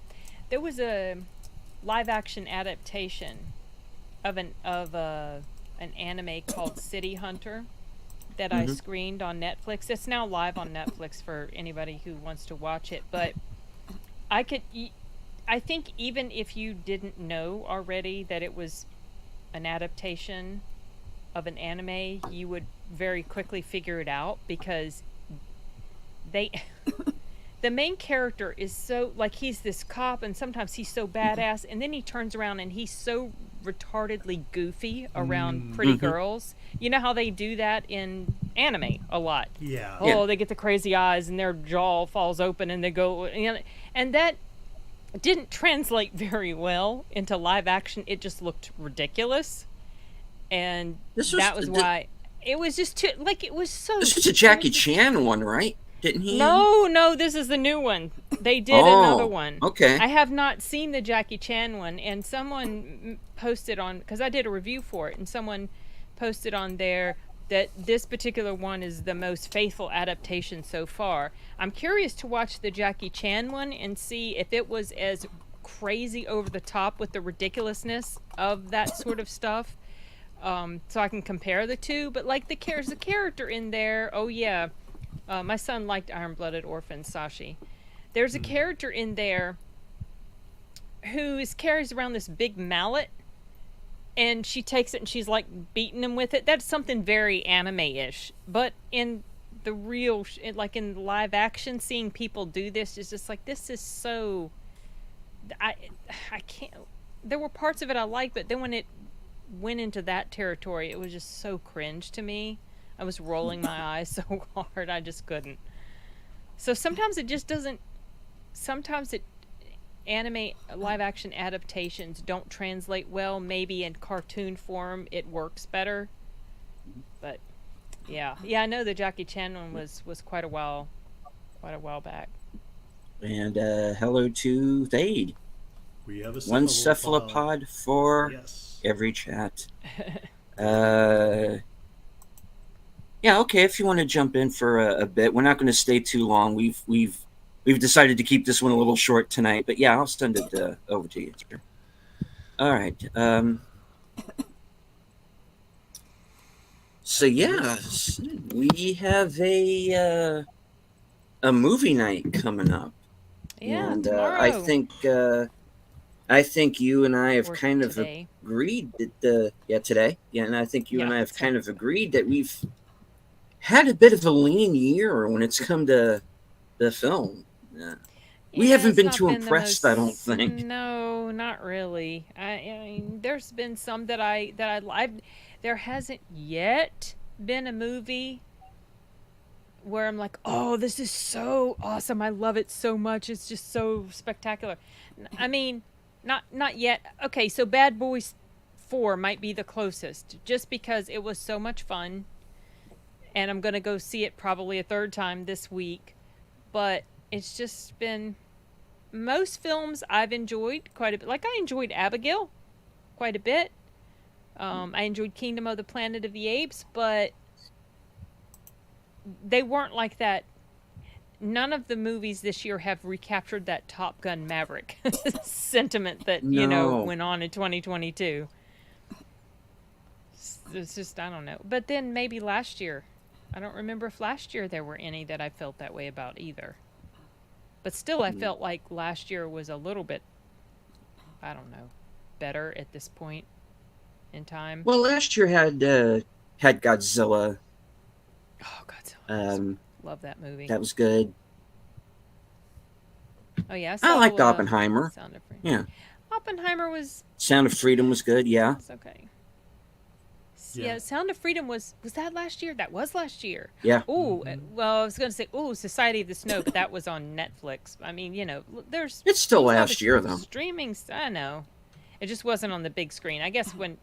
live action adaptation of an anime called City Hunter that I screened on Netflix. It's now live on Netflix for anybody who wants to watch it, but I think even if you didn't know already that it was an adaptation of an anime, you would very quickly figure it out, because the main character is so, like, he's this cop and sometimes he's so badass, and then he turns around and he's so retardedly goofy around pretty girls. You know how they do that in anime a lot. Yeah. Oh, Yeah. they get the crazy eyes and their jaw falls open and they go, and that didn't translate very well into live action. It just looked ridiculous, and that was why it was just too like it was so. This was a Jackie Chan one, right? Didn't he? No, this is the new one. They did Oh, another one. okay. I have not seen the Jackie Chan one, and someone posted on, because I did a review for it, and someone posted on there that this particular one is the most faithful adaptation so far. I'm curious to watch the Jackie Chan one and see if it was as crazy over the top with the ridiculousness of that sort of stuff, so I can compare the two. But like there's a character in there, oh yeah, my son liked Iron-Blooded Orphans, Sashi. There's a character in there who carries around this big mallet, and she takes it and she's like beating him with it. That's something very anime-ish. But in the real, like in live action, seeing people do this is just like, this is so. I can't. There were parts of it I liked, but then when it went into that territory, it was just so cringe to me. I was rolling my eyes so hard, I just couldn't. So sometimes it just doesn't. Sometimes anime live action adaptations don't translate well. Maybe in cartoon form it works better. But yeah, I know the Jackie Chan one was quite a while back. And hello to Thade. We have a One cephalopod for Yes. every chat. Yeah, okay. If you want to jump in for a bit, we're not going to stay too long. We've decided to keep this one a little short tonight, but yeah, I'll send it over to you. Sir. All right. So yeah, we have a movie night coming up, Yeah, and tomorrow. I think you and I have Or kind of today. agreed that today, and I think you and Yeah, I have kind of today. agreed that we've had a bit of a lean year when it's come to the film. We haven't it's been not too the impressed, I don't think. No, not really. I mean, there's been some that I there hasn't yet been a movie where I'm like, oh, this is so awesome. I love it so much. It's just so spectacular. I mean, not yet. Okay, so Bad Boys 4 might be the closest, just because it was so much fun. And I'm going to go see it probably a third time this week. But it's just been... Most films I've enjoyed quite a bit. Like, I enjoyed Abigail quite a bit. I enjoyed Kingdom of the Planet of the Apes, but they weren't like that. None of the movies this year have recaptured that Top Gun Maverick sentiment that, No. went on in 2022. It's just, I don't know. But then maybe last year. I don't remember if last year there were any that I felt that way about either. But still, I felt like last year was a little bit, I don't know, better at this point in time. Well, last year had Godzilla. Oh, Godzilla. Love that movie. That was good. Oh, yeah. I liked Oppenheimer. Sound of Freedom. Yeah. Oppenheimer was Sound of Freedom was good. Yeah. okay. Yeah. Yeah, Sound of Freedom was that last year? That was last year. Yeah. Oh, well, I was going to say, Society of the Snow, but that was on Netflix. I mean, there's... It's still these last other year, though. Streaming, I know. It just wasn't on the big screen. I guess when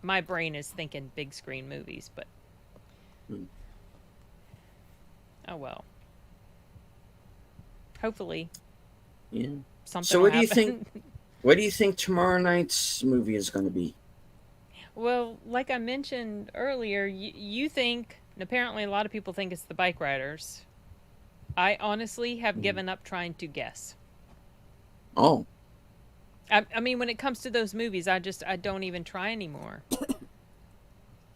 my brain is thinking big screen movies, but... Oh, well. Hopefully, Yeah. something So will what do you happen. think? What do you think tomorrow night's movie is going to be? Well, like I mentioned earlier, you think, and apparently a lot of people think it's the Bike Riders. I honestly have given up trying to guess. Oh, I mean, when it comes to those movies, I don't even try anymore.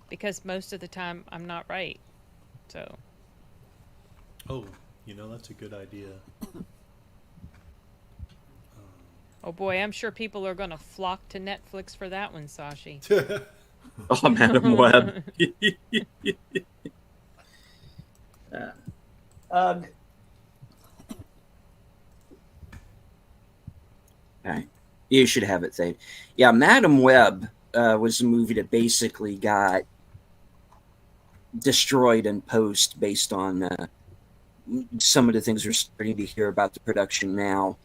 Because most of the time, I'm not right. So, Oh, that's a good idea. oh boy, I'm sure people are going to flock to Netflix for that one, Sashi. oh, Madam Web. Ugh. All right. You should have it saved. Yeah, Madam Web was a movie that basically got destroyed in post based on some of the things we're starting to hear about the production now.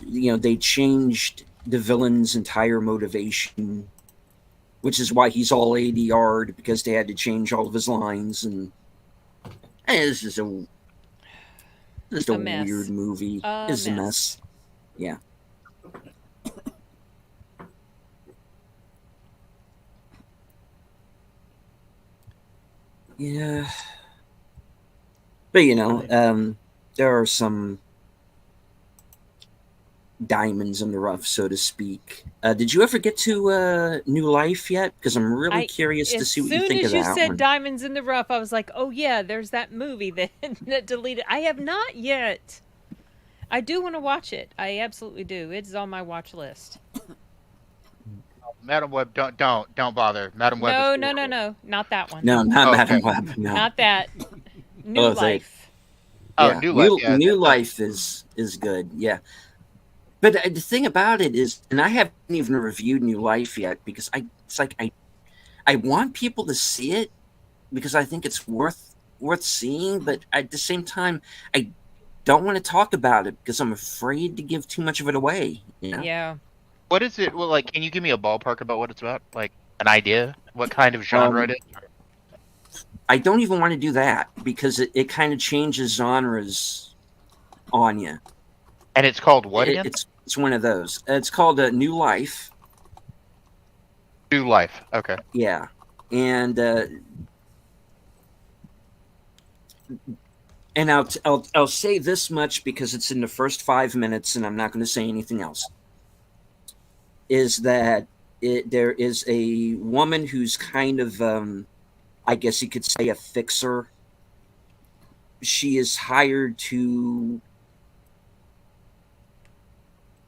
They changed the villain's entire motivation, which is why he's all ADR'd, because they had to change all of his lines. And this is a mess. weird movie. It's a mess. Yeah. Yeah. But there are some diamonds in the rough, so to speak. Did you ever get to New Life yet? Because I'm really curious to see what you think of that As soon as you said one. Diamonds in the Rough, I was like, oh yeah, there's that movie that deleted. I have not yet. I do want to watch it. I absolutely do. It's on my watch list. Madam Web, don't bother. Madam Web. No, not that one. No, not Okay. Madam Web. No. Not that. New Oh, Life. Oh, Yeah. New Life. Yeah, New Life is good. Yeah. But the thing about it is, and I haven't even reviewed New Life yet, because I want people to see it because I think it's worth seeing, but at the same time, I don't want to talk about it because I'm afraid to give too much of it away. Yeah. What is it? Well, like, can you give me a ballpark about what it's about? Like, an idea? What kind of genre it is? I don't even want to do that because it kind of changes genres on you. And it's called what again? It's one of those. It's called New Life. New Life. Okay. Yeah, and I'll say this much because it's in the first 5 minutes, and I'm not going to say anything else. Is that there is a woman who's kind of, I guess you could say, a fixer. She is hired to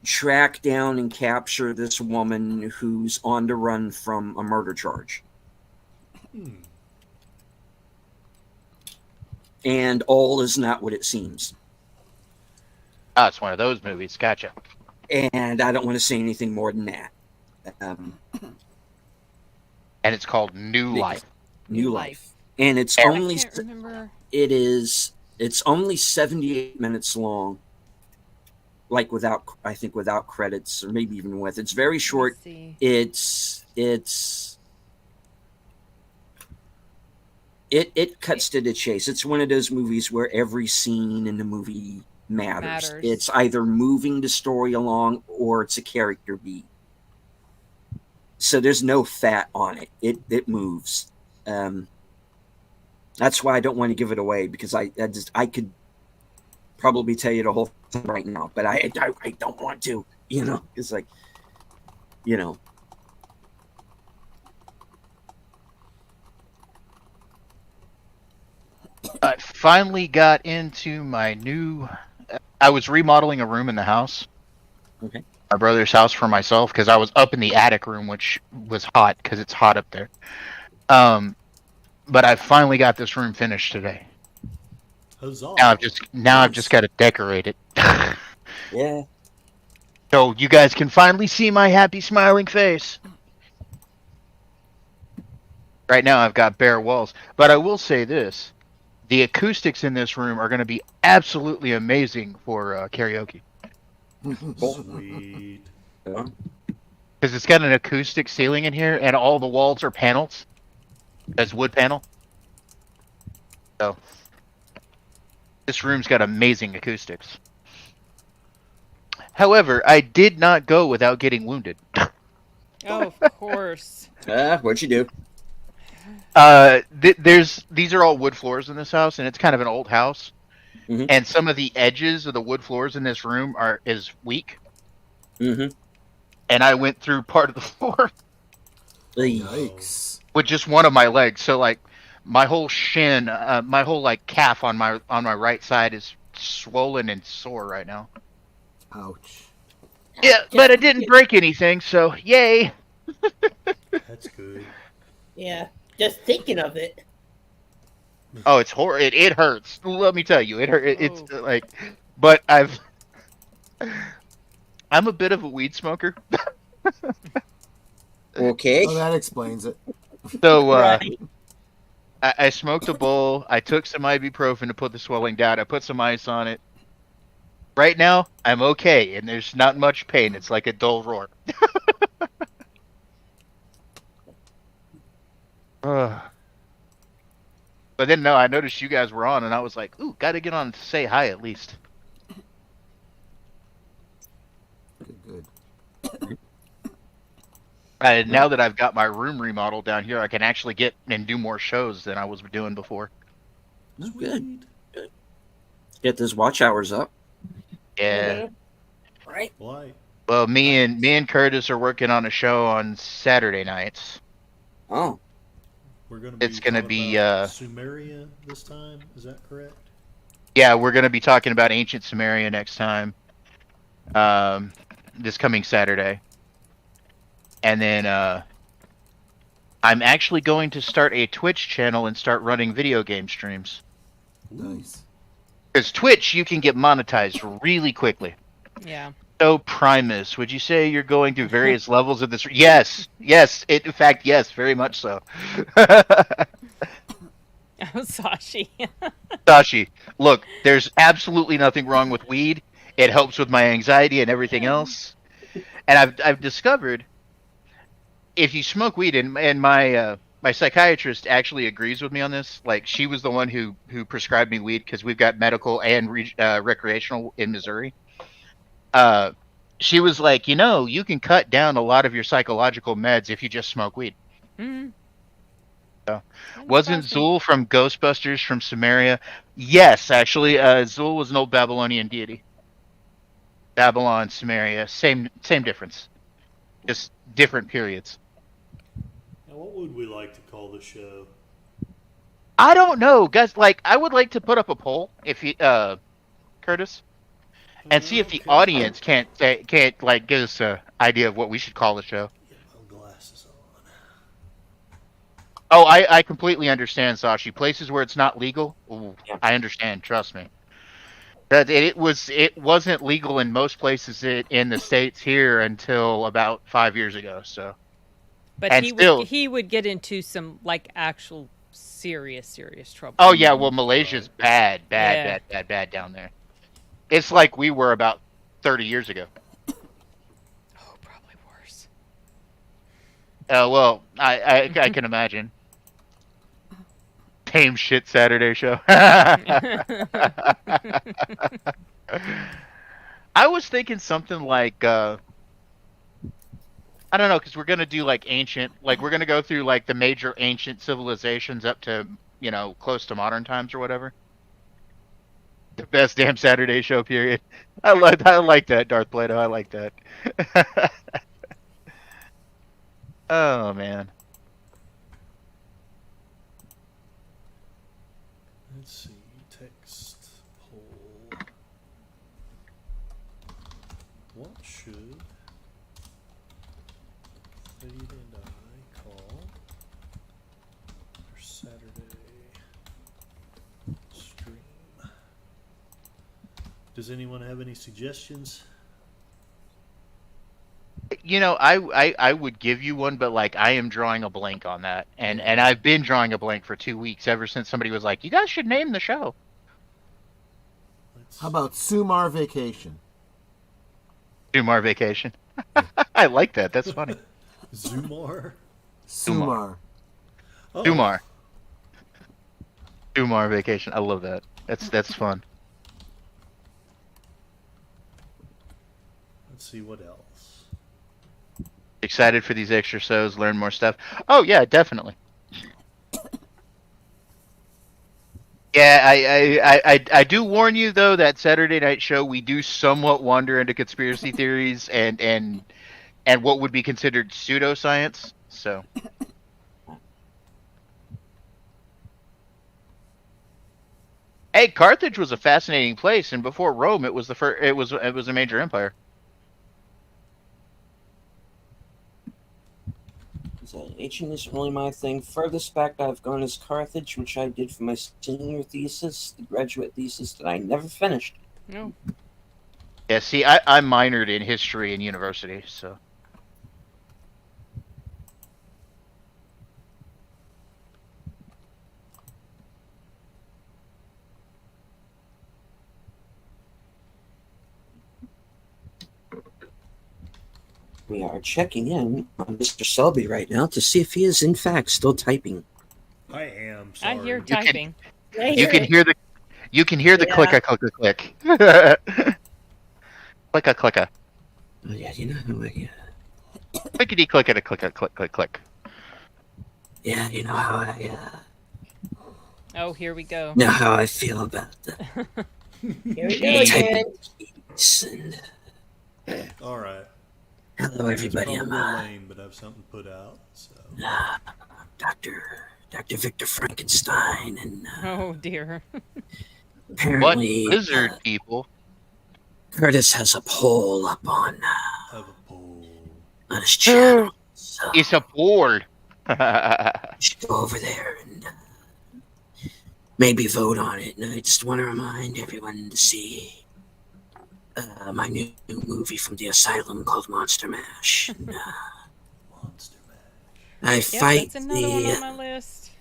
track down and capture this woman who's on the run from a murder charge. And all is not what it seems. Ah, it's one of those movies. Gotcha. And I don't want to say anything more than that. And it's called New Life. New Life. And it's I only can't remember. it's only 78 minutes long. Like without credits, or maybe even with. It's very short. Let's see. It cuts to the chase. It's one of those movies where every scene in the movie matters. It's either moving the story along or it's a character beat. So there's no fat on it. It moves. That's why I don't want to give it away, because I could probably tell you the whole thing right now, but I don't want to. It's like, I finally got into my new. I was remodeling a room in the house. Okay. My brother's house for myself, because I was up in the attic room, which was hot because it's hot up there. But I finally got this room finished today. Huzzah. Now I've just got to decorate it. yeah. So you guys can finally see my happy smiling face. Right now I've got bare walls, but I will say this. The acoustics in this room are going to be absolutely amazing for karaoke. Sweet. Yeah. Because it's got an acoustic ceiling in here, and all the walls are panels. That's wood panel. So, this room's got amazing acoustics. However, I did not go without getting wounded. Oh, of course. What'd you do? These are all wood floors in this house, and it's kind of an old house. Mm-hmm. And some of the edges of the wood floors in this room is weak. Mm-hmm. And I went through part of the floor Yikes. with just one of my legs. So like my whole shin, my whole like calf on my right side is swollen and sore right now. Ouch. Yeah, but I didn't break anything, so yay. That's good. Yeah, just thinking of it. Oh, it's horrible. It hurts. Let me tell you, it hurt. It's Oh. like, but I'm a bit of a weed smoker. Okay. Oh, that explains it. So Right. I smoked a bowl. I took some ibuprofen to put the swelling down. I put some ice on it. Right now, I'm okay, and there's not much pain. It's like a dull roar. Ugh. But then, no, I noticed you guys were on, and I was like, ooh, gotta get on to say hi at least. Good. And now that I've got my room remodeled down here, I can actually get and do more shows than I was doing before. Oh, good. Sweet. Get those watch hours up. Yeah. Right. Why? Well, me and Curtis are working on a show on Saturday nights. Oh. We're going to be It's gonna talking be, about Sumeria this time. Is that correct? Yeah, we're going to be talking about ancient Sumeria next time. This coming Saturday. And then I'm actually going to start a Twitch channel and start running video game streams. Nice. Because Twitch, you can get monetized really quickly. Yeah. So Primus, would you say you're going through various levels of this? Yes, yes. In fact, yes, very much so. Oh, Sashi. Sashi, look, there's absolutely nothing wrong with weed. It helps with my anxiety and everything else. And I've discovered if you smoke weed, and my my psychiatrist actually agrees with me on this. Like, she was the one who prescribed me weed because we've got medical and recreational in Missouri. She was like, you can cut down a lot of your psychological meds if you just smoke weed. Mm-hmm. So, wasn't Zul from Ghostbusters from Sumeria? Yes, actually, Zul was an old Babylonian deity. Babylon, Sumeria, same difference, just different periods. Now, what would we like to call the show? I don't know, guys. Like, I would like to put up a poll if you, Curtis, and see if the Okay. audience can't like give us an idea of what we should call the show. Get my glasses on. Oh, I completely understand, Sashi. Places where it's not legal, ooh, Yeah. I understand. Trust me. That it wasn't legal in most places in the States here until about 5 years ago. So, But And he would get into some like actual serious trouble. oh yeah, well Malaysia's bad Yeah. down there. It's like we were about 30 years ago. Oh, probably worse. Well, I can imagine. Tame shit Saturday show. I was thinking something like I don't know, because we're gonna do like ancient, like we're gonna go through like the major ancient civilizations up to close to modern times or whatever. The best damn Saturday show period. I like that, Darth Plato. I like that. Oh man. Let's see. Text poll. What should Fade and I call our Saturday stream? Does anyone have any suggestions? I would give you one, but like I am drawing a blank on that, and I've been drawing a blank for 2 weeks ever since somebody was like, "You guys should name the show." Let's How about Sumar Vacation? Dumar Vacation. I like that. That's funny. Zumar? Sumar. Oh, Dumar. Dumar Vacation. I love that. That's fun. Let's see what else. Excited for these extra shows, learn more stuff. Oh yeah, definitely. Yeah, I do warn you though that Saturday night show we do somewhat wander into conspiracy theories and what would be considered pseudoscience. So hey, Carthage was a fascinating place, and before Rome, it was the first. It was a major empire. So ancient is really my thing. Furthest back I've gone is Carthage, which I did for my senior thesis, the graduate thesis that I never finished. No. Yeah, see, I minored in history in university, so. We are checking in on Mr. Selby right now to see if he is in fact still typing. I am sorry. I hear can- typing. I You hear can it. hear the Yeah. click click. Clicka clicka. Oh yeah, you know how Clickety clickety click click click click. yeah, you know how Oh, here we go. know how I feel about the Here we go again. keys. And All right. hello It's everybody, probably I'm lame, but I have something to put out. So Dr. Victor Frankenstein, and Oh dear. What apparently lizard people? Curtis has a poll up on have a poll. his channel, so It's a board. you should go over there and maybe vote on it. And I just want to remind everyone to see my new movie from the Asylum called Monster Mash. And, Monster Mash. I Yep, fight that's another one on the my list.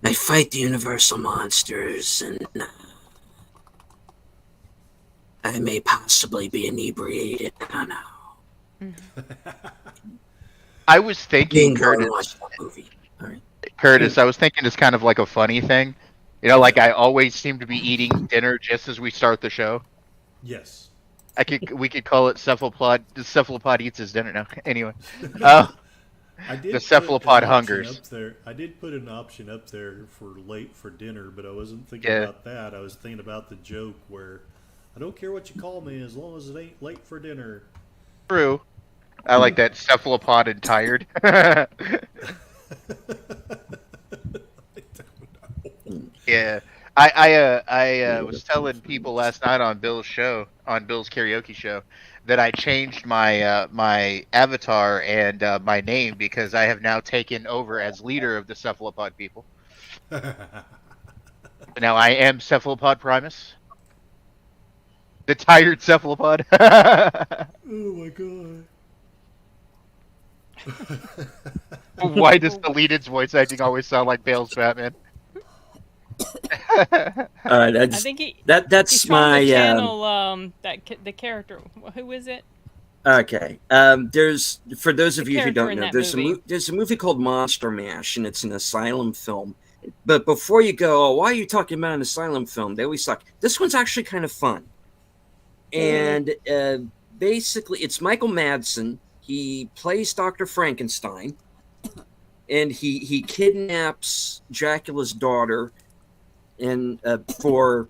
I fight the Universal monsters, and I may possibly be inebriated. I don't know. I was Being thinking, going to Curtis. watch that movie. All right. Curtis, I was thinking it's kind of like a funny thing. You know, like I always seem to be eating dinner just as we start the show. Yes. We could call it cephalopod. The cephalopod eats his dinner now. Anyway, I did The put cephalopod an option hungers. up there. I did put an option up there for late for dinner, but I wasn't thinking Yeah. about that. I was thinking about the joke where I don't care what you call me as long as it ain't late for dinner. true. I like that cephalopod and tired. Yeah, I was telling people last night on Bill's show, on Bill's karaoke show, that I changed my my avatar and my name because I have now taken over as leader of the cephalopod people. Now I am Cephalopod Primus, the tired cephalopod. Oh my god. Why does the lead-in's voice acting always sound like Bale's Batman? All right, I think he's that's trying my to channel the character. Who is it? okay. There's, for those of The you who character don't in know, that there's movie. there's a movie called Monster Mash, and it's an asylum film. But before you go, oh, why are you talking about an asylum film? They always suck. This one's actually kind of fun. And basically, it's Michael Madsen. He plays Dr. Frankenstein, and he kidnaps Dracula's daughter, and for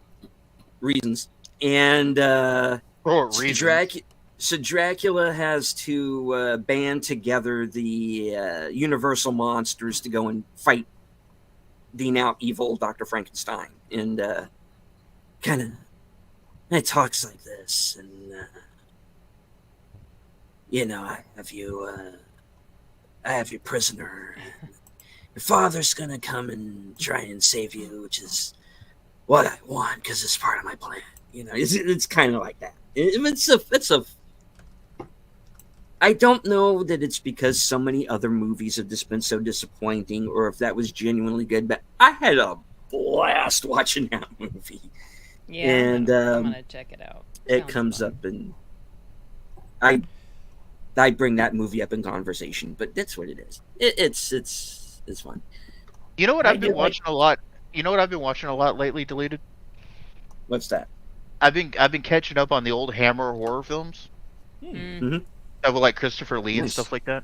reasons. And For so reasons. so Dracula has to band together the Universal monsters to go and fight the now evil Dr. Frankenstein. And kind of, it talks like this, and I have you prisoner. Your father's gonna come and try and save you, which is what I want because it's part of my plan. It's kind of like that. I don't know that it's because so many other movies have just been so disappointing, or if that was genuinely good. But I had a blast watching that movie. Yeah, And, I'm gonna check it out. It Sounds comes fun. up, and I bring that movie up in conversation. But that's what it is. It's fun. You know what I I've been do like- watching a lot? You know what I've been watching a lot lately, Deleted? What's that? I've been catching up on the old Hammer horror films. Mm. Stuff with like Christopher Lee and Nice. stuff like that.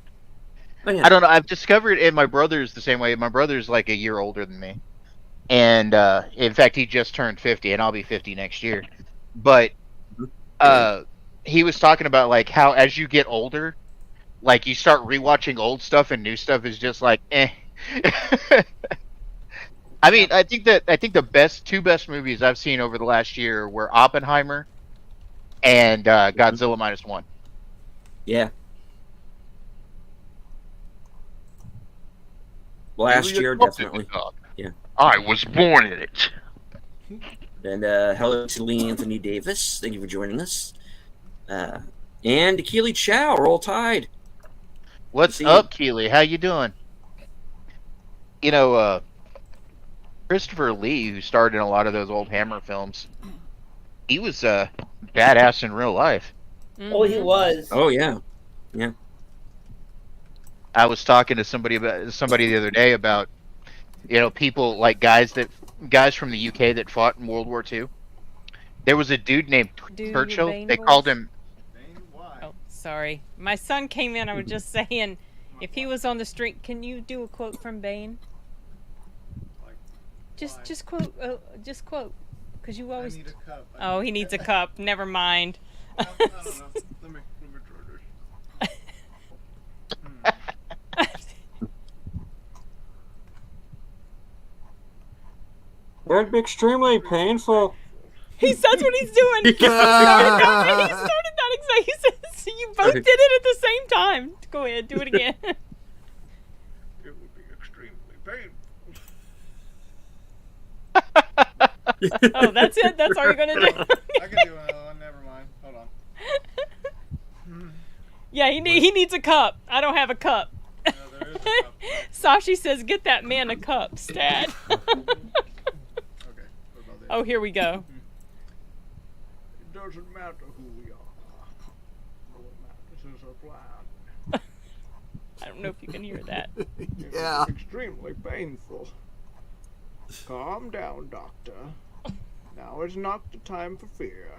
Oh, yeah. I don't know. I've discovered, and my brother's the same way. My brother's like a year older than me, and in fact, he just turned 50, and I'll be 50 next year. But he was talking about like how as you get older, like you start rewatching old stuff, and new stuff is just like eh. I mean, I think the two best movies I've seen over the last year were Oppenheimer and Godzilla -1. Yeah. Last Julia year, Roberts definitely. is a dog. Yeah. I was born in it. And hello to Lee Anthony Davis. Thank you for joining us. And Keely Chow, Roll Tide. What's See up, Keely? How you doing? You know, Christopher Lee, who starred in a lot of those old Hammer films, he was badass in real life. Oh, he was. Oh yeah, I was talking to somebody the other day about, people like guys from the UK that fought in World War II. There was a dude named Dude, Churchill. Bane They voice? called him. Oh, sorry. My son came in. I was just saying, if he was on the street, can you do a quote from Bane? Just quote. Just quote. Because you always. Oh, he needs a cup. Never mind. I don't know. Let me try this. that'd be extremely painful. That's what he's doing. He started that exactly. He says you both did it at the same time. Go ahead, do it again. It would be extremely painful. Oh, that's it. That's all you're gonna do. I can do another one. Never mind. Hold on. Yeah, he needs a cup. I don't have a cup. No, there is a cup. Sashi says, "Get that man a cup, Stat." Okay. What about this? Oh, here we go. It doesn't matter who we are. What matters is our plan. I don't know if you can hear that. Yeah. It's extremely painful. Calm down, Doctor. Now is not the time for fear.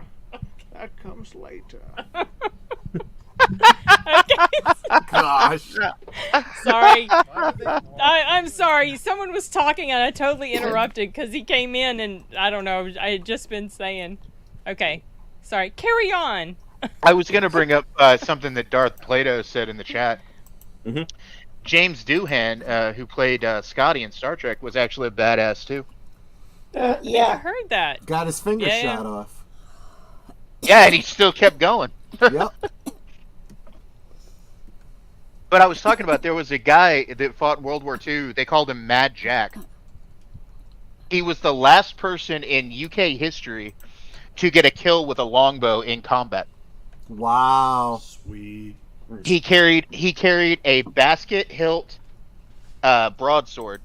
That comes later. Gosh. Sorry. I'm sorry. Someone was talking and I totally interrupted because he came in and I don't know. I had just been saying. Okay. Sorry. Carry on. I was going to bring up something that Darth Plato said in the chat. Mhm. James Doohan, who played Scotty in Star Trek, was actually a badass too. I Yeah. heard that. Got his finger Yeah. shot off. Yeah, and he still kept going. Yep. But I was talking about there was a guy that fought in World War II. They called him Mad Jack. He was the last person in UK history to get a kill with a longbow in combat. Wow. Sweet. He carried a basket hilt broadsword,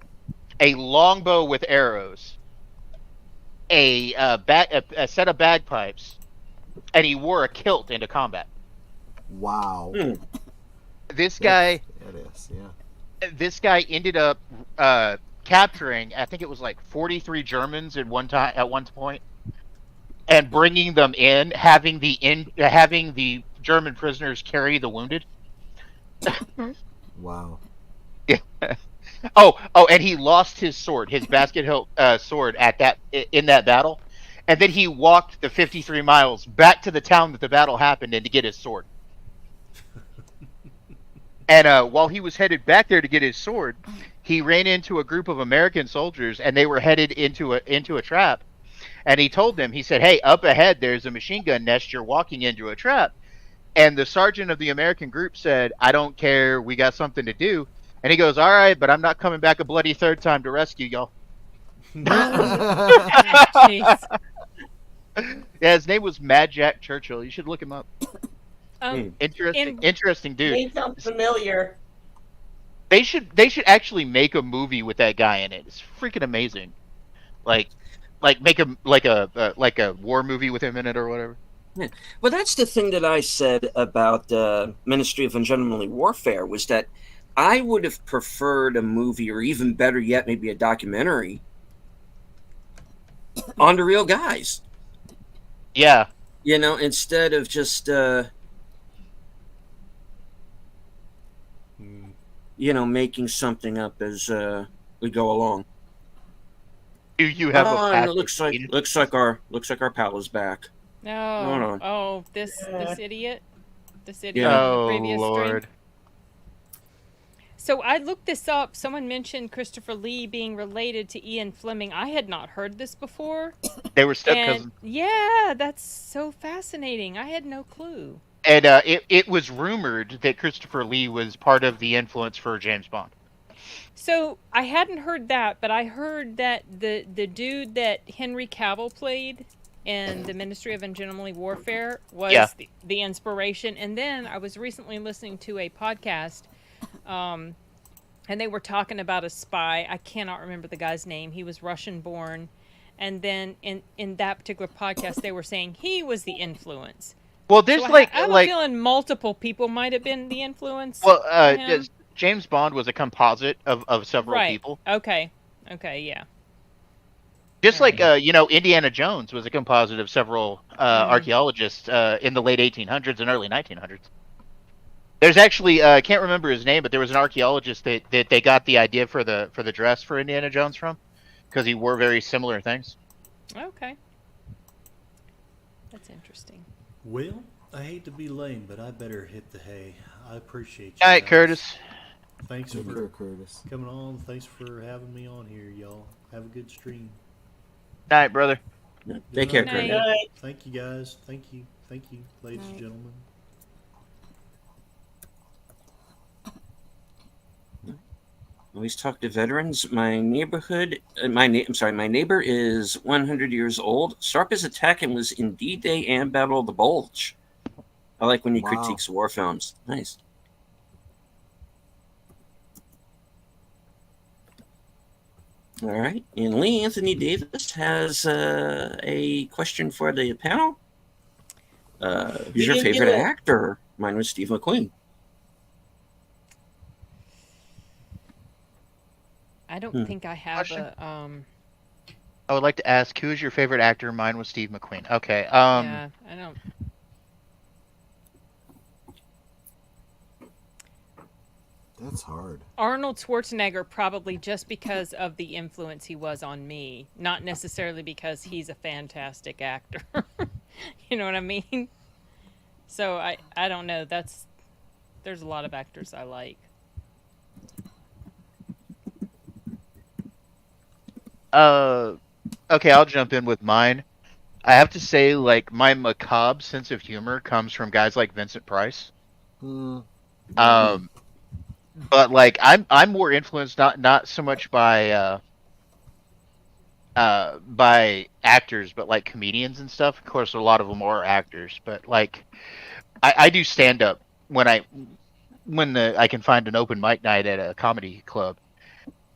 a longbow with arrows, a set of bagpipes, and he wore a kilt into combat. Wow. This guy It is, yeah. ended up capturing, I think it was like 43 Germans at one point, and bringing them in, having the German prisoners carry the wounded. Wow. Oh, and he lost his sword, his basket hilt sword in that battle, and then he walked the 53 miles back to the town that the battle happened in to get his sword. And while he was headed back there to get his sword, he ran into a group of American soldiers, and they were headed into a trap. And he told them, he said, "Hey, up ahead, there's a machine gun nest. You're walking into a trap." And the sergeant of the American group said, "I don't care. We got something to do." And he goes, "All right, but I'm not coming back a bloody third time to rescue y'all." Jeez. Yeah, his name was Mad Jack Churchill. You should look him up. Interesting, in- interesting dude. He sounds familiar. They should actually make a movie with that guy in it. It's freaking amazing. Like make a like a war movie with him in it or whatever. Well, that's the thing that I said about Ministry of Ungentlemanly Warfare was that I would have preferred a movie, or even better yet, maybe a documentary on the real guys. Yeah. Instead of just making something up as we go along. Do you have a And passive it looks like our pal is back. Hold No. on. Oh, this idiot. This idiot Yeah. in the Oh previous Lord. stream. So I looked this up. Someone mentioned Christopher Lee being related to Ian Fleming. I had not heard this before. They were step And cousins. yeah, that's so fascinating. I had no clue. And it was rumored that Christopher Lee was part of the influence for James Bond. So I hadn't heard that, but I heard that the dude that Henry Cavill played and the Ministry of Ungentlely Warfare was Yeah. the inspiration. And then I was recently listening to a podcast, and they were talking about a spy. I cannot remember the guy's name. He was Russian born. And then in that particular podcast, they were saying he was the influence. Well, there's So like I have a like feeling multiple people might have been the influence. well, for him. James Bond was a composite of several Right. people. Okay, yeah. Just Alright. like Indiana Jones was a composite of several archaeologists in the late 1800s and early 1900s. There's actually I can't remember his name, but there was an archaeologist that they got the idea for the dress for Indiana Jones from, because he wore very similar things. Okay. That's interesting. Well, I hate to be lame, but I better hit the hay. I appreciate you. All right, guys. Curtis. Thanks Take for care, Curtis. coming on. Thanks for having me on here, y'all. Have a good stream. All right, brother. Take care, Good Curtis. night. All right. Thank you, guys. Thank you, ladies and Night. gentlemen. Always talk to veterans. My neighborhood, my neighbor is 100 years old. Sharp as a tack and was in D-Day and Battle of the Bulge. I like when he Wow. critiques war films. Nice. All right. And Lee Anthony Davis has a question for the panel. Who's your You can do favorite it. actor? Mine was Steve McQueen. I don't think I have Question? a I would like to ask, who is your favorite actor? Mine was Steve McQueen. Okay. yeah, I don't. That's hard. Arnold Schwarzenegger, probably just because of the influence he was on me, not necessarily because he's a fantastic actor. You know what I mean? So I don't know. There's a lot of actors I like. Okay, I'll jump in with mine. I have to say, like, my macabre sense of humor comes from guys like Vincent Price. Hmm. But like, I'm more influenced not so much by actors, but like comedians and stuff. Of course, a lot of them are actors, but like, I do stand up when I can find an open mic night at a comedy club.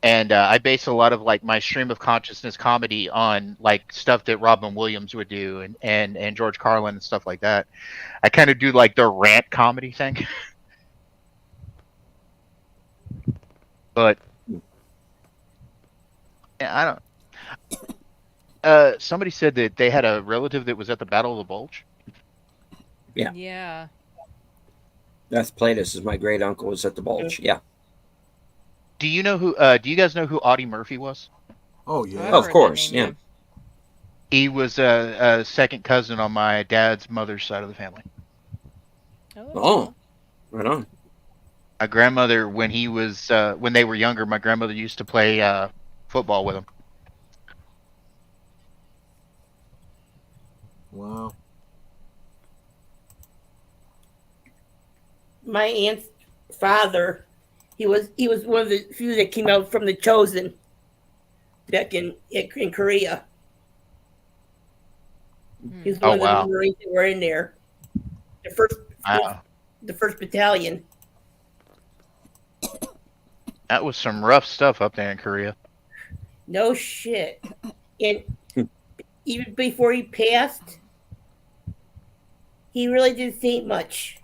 And I base a lot of like my stream of consciousness comedy on like stuff that Robin Williams would do and George Carlin and stuff like that. I kind of do like the rant comedy thing. But yeah, I don't. Somebody said that they had a relative that was at the Battle of the Bulge. Yeah. Yeah. Beth Platus is my great uncle was at the Bulge. Yeah. Do you know who? Do you guys know who Audie Murphy was? Oh I've yeah. Oh, of heard that course, name, yeah. He was a second cousin on my dad's mother's side of the family. Oh, Oh, right on. My grandmother, when they were younger, my grandmother used to play football with him. Wow. My aunt's father, he was one of the few that came out from the Chosen back in Korea. He was one Oh, of the wow. Marines that were in there. Wow. The first battalion. That was some rough stuff up there in Korea. No shit. And even before he passed, he really didn't say much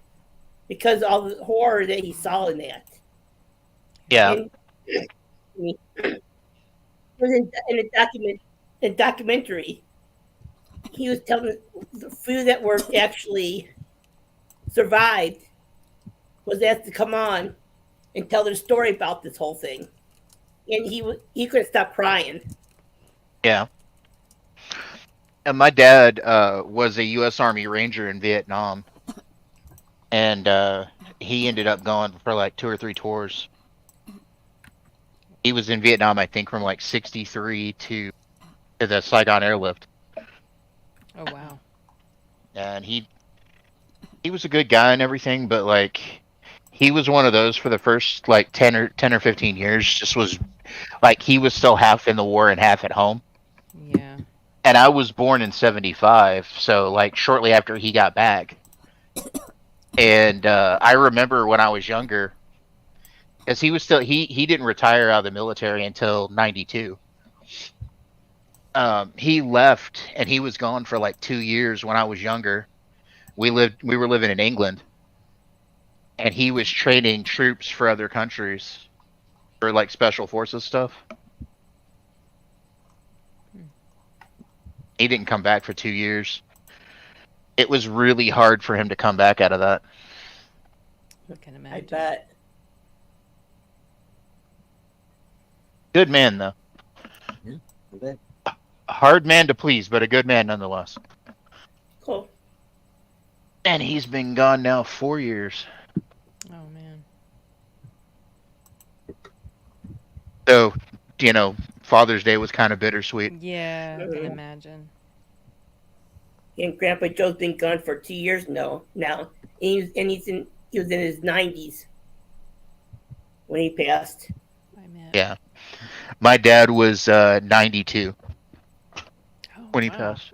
because of all the horror that he saw in that. Yeah. And it was in a documentary. He was telling the few that were actually survived was asked to come on and tell their story about this whole thing, and he couldn't stop crying. Yeah. And my dad was a U.S. Army Ranger in Vietnam, and he ended up going for like 2 or 3 tours. He was in Vietnam, I think, from like '63 to the Saigon airlift, Oh wow. and he was a good guy and everything, but like, he was one of those for the first like 10 or 15 years. Just was like, he was still half in the war and half at home. Yeah. and I was born in '75, so like shortly after he got back. And I remember when I was younger, because he was still he didn't retire out of the military until '92. He left and he was gone for like 2 years when I was younger. We were living in England, and he was training troops for other countries for like special forces stuff. He didn't come back for 2 years. It was really hard for him to come back out of that. I can I imagine. bet. Good man though. I bet. A hard man to please, but a good man nonetheless. Cool. And he's been gone now 4 years. Oh man. So, Father's Day was kind of bittersweet. Yeah, I can Mhm. imagine. And Grandpa Joe's been gone for 2 years now. And he was in his 90s when he passed. I mean. Yeah. My dad was 92 Oh, when he wow. passed.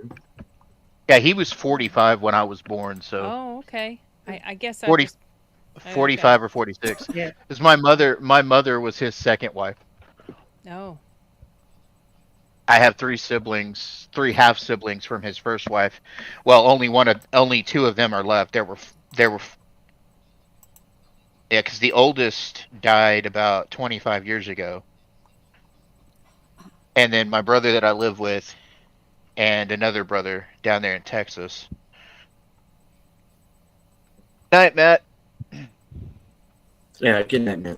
Yeah, he was 45 when I was born, so Oh, okay. I guess I 40 just. 45 or 46. Yeah. Because my mother was his second wife. Oh. I have three half siblings from his first wife. Well, only two of them are left. Yeah, because the oldest died about 25 years ago, and then my brother that I live with, and another brother down there in Texas. Night, Matt. Yeah, good night, man.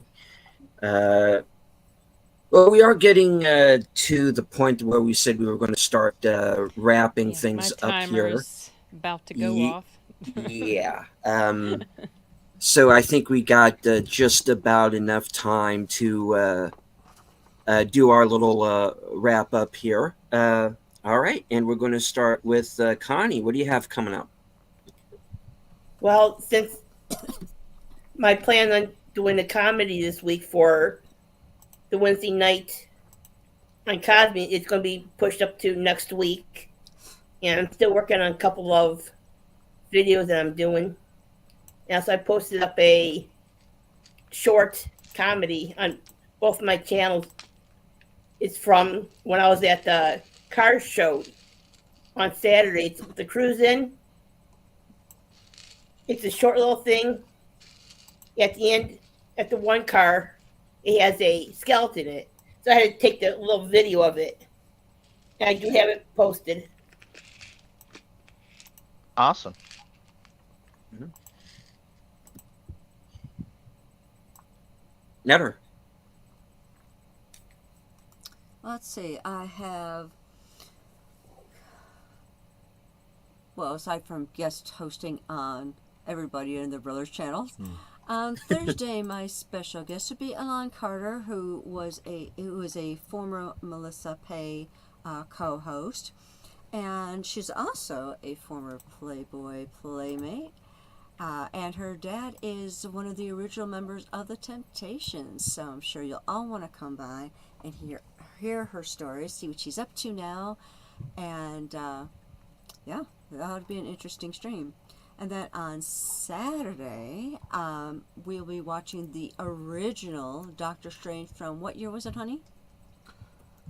Well, we are getting to the point where we said we were going to start wrapping Yeah, things my up here. timer's about to go Ye- off. Yeah. So I think we got just about enough time to do our little wrap up here. All right, and we're going to start with Connie. What do you have coming up? Well, since my plan on doing a comedy this week for the Wednesday night on Cosme, it's going to be pushed up to next week. And I'm still working on a couple of videos that I'm doing. And so I posted up a short comedy on both my channels. It's from when I was at the car show on Saturday. It's the Cruise In. It's a short little thing. At the end, at the one car, it has a skeleton in it. So I had to take the little video of it. And I do have it posted. Awesome. Never. Let's see. I have. Well, aside from guest hosting on Everybody in the Brothers channel, on Thursday my special guest would be Alon Carter, who was a former Melissa Pay co-host, and she's also a former Playboy playmate. And her dad is one of the original members of the Temptations, so I'm sure you'll all want to come by and hear her story, see what she's up to now, and yeah, that would be an interesting stream. And then on Saturday, we'll be watching the original Doctor Strange from what year was it, honey?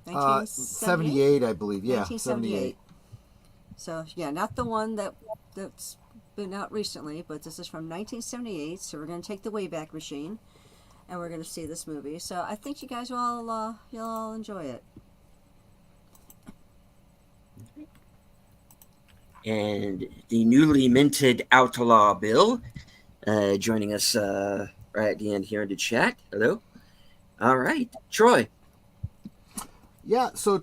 78, I believe. Yeah, 1978. So yeah, not the one that's been out recently, but this is from 1978. So we're going to take the Wayback Machine, and we're going to see this movie. So I think you guys will you'll all enjoy it. And the newly minted Outlaw Bill joining us right at the end here in the chat. Hello. All right, Troy. Yeah, so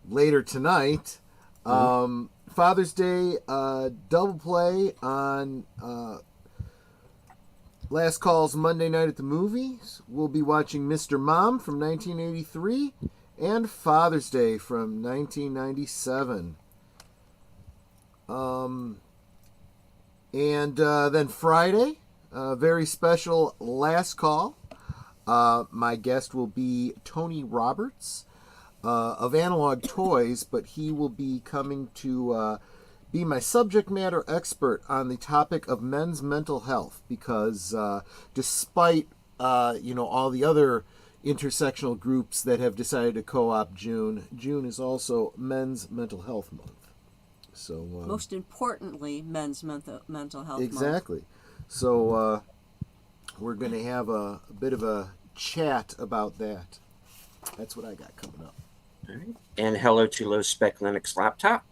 later tonight, Father's Day double play on Last Call's Monday Night at the Movies. We'll be watching Mr. Mom from 1983 and Father's Day from 1997. And then Friday, very special Last Call. My guest will be Tony Roberts. of Analog Toys, but he will be coming to be my subject matter expert on the topic of men's mental health, because despite all the other intersectional groups that have decided to co-opt June is also Men's Mental Health Month. So Most importantly, men's mental health month. exactly. So we're going to have a bit of a chat about that. That's what I got coming up. All right. And hello to Low Spec Linux Laptop.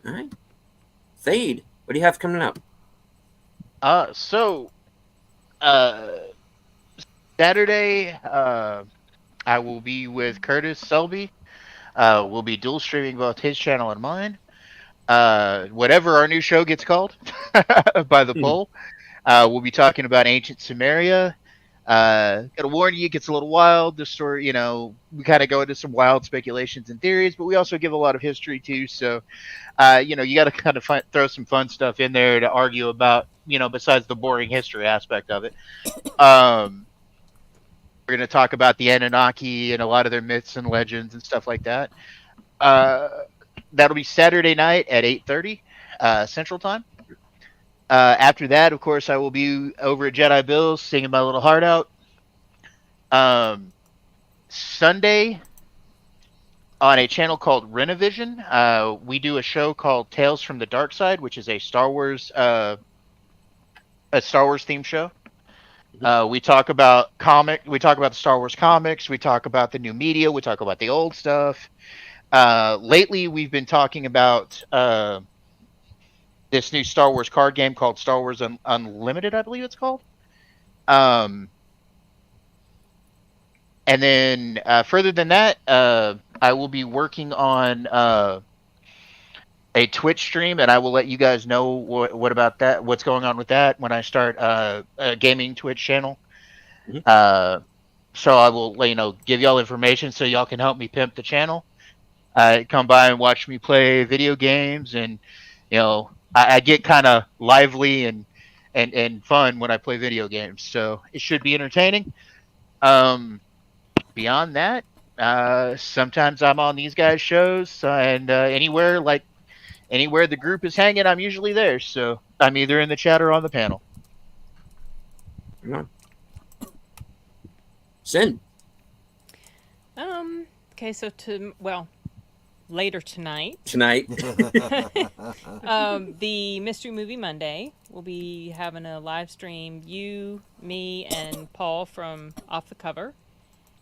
All right. Thade, what do you have coming up? Saturday, I will be with Curtis Selby. We'll be dual streaming both his channel and mine. Whatever our new show gets called by the poll. We'll be talking about ancient Sumeria. Gotta warn you, it gets a little wild. The story, we kind of go into some wild speculations and theories, but we also give a lot of history too. So, you got to kind of throw some fun stuff in there to argue about, besides the boring history aspect of it. We're going to talk about the Anunnaki and a lot of their myths and legends and stuff like that. That'll be Saturday night at 8:30 Central Time. After that, of course, I will be over at Jedi Bills singing my little heart out. Sunday, on a channel called Renovision, we do a show called Tales from the Dark Side, which is a Star Wars themed show. We talk about the Star Wars comics, we talk about the new media, we talk about the old stuff. Lately, we've been talking about this new Star Wars card game called Star Wars Unlimited, I believe it's called. And then further than that, I will be working on a Twitch stream, and I will let you guys know what's going on with that when I start a gaming Twitch channel. Mm-hmm. So I will give y'all information so y'all can help me pimp the channel. Come by and watch me play video games, and I get kind of lively and fun when I play video games, so it should be entertaining. Beyond that, sometimes I'm on these guys' shows, and anywhere the group is hanging, I'm usually there. So I'm either in the chat or on the panel. Come on. Sin. Okay, so later tonight. The Mystery Movie Monday, we'll be having a live stream. You, me, and Paul from Off the Cover.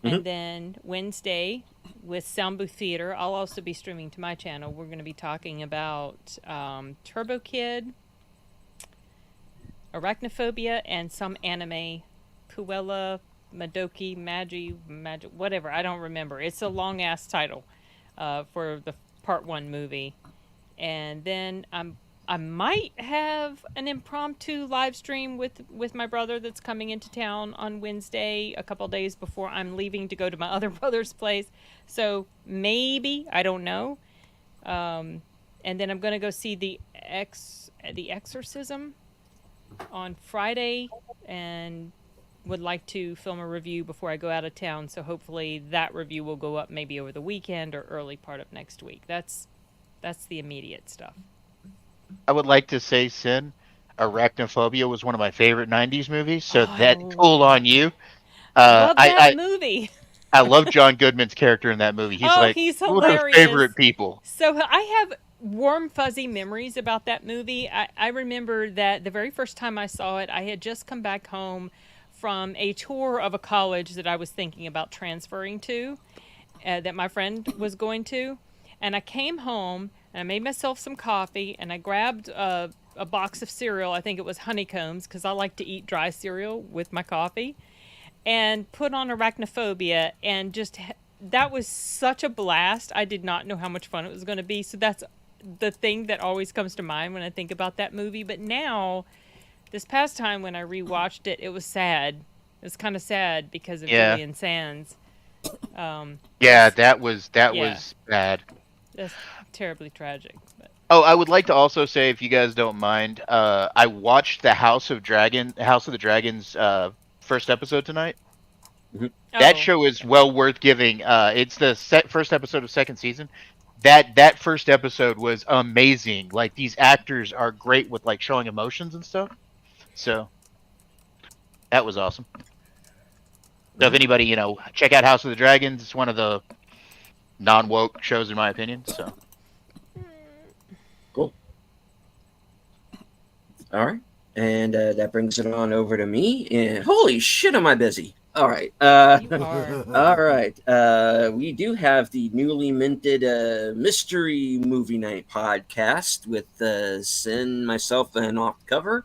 Mm-hmm. And then Wednesday with Sound Booth Theater, I'll also be streaming to my channel. We're going to be talking about Turbo Kid, Arachnophobia, and some anime, Puella, Madoki, Magic, whatever. I don't remember. It's a long-ass title for the Part 1 movie. And then I might have an impromptu live stream with my brother that's coming into town on Wednesday, a couple days before I'm leaving to go to my other brother's place. So maybe, I don't know. And then I'm going to go see the Exorcism on Friday, and would like to film a review before I go out of town. So hopefully that review will go up maybe over the weekend or early part of next week. That's the immediate stuff. I would like to say, Sin, Arachnophobia was one of my favorite 90s movies, so Oh, that cool on you. Love that movie. I love John Goodman's character in that movie. He's He's one of those hilarious. favorite people. So I have warm, fuzzy memories about that movie. I remember that the very first time I saw it, I had just come back home from a tour of a college that I was thinking about transferring to, that my friend was going to. And I came home, and I made myself some coffee, and I grabbed a box of cereal. I think it was Honeycombs, because I like to eat dry cereal with my coffee, and put on Arachnophobia, and just, that was such a blast. I did not know how much fun it was going to be. So that's the thing that always comes to mind when I think about that movie. But now, this past time when I rewatched it, it was sad. It was kind of sad because of Julian Sands. That was bad. That's terribly tragic. But. Oh, I would like to also say, if you guys don't mind, I watched the House of the Dragons first episode tonight. Mm-hmm. That Oh. show is well worth giving. It's the first episode of second season. That first episode was amazing. Like these actors are great with like showing emotions and stuff. So that was awesome. So if anybody, check out House of the Dragons. It's one of the non-woke shows in my opinion. So Cool. All right. And that brings it on over to me. And holy shit, am I busy? All right. You are. All right. We do have the newly minted Mystery Movie Night podcast with Sin, myself, and Off Cover.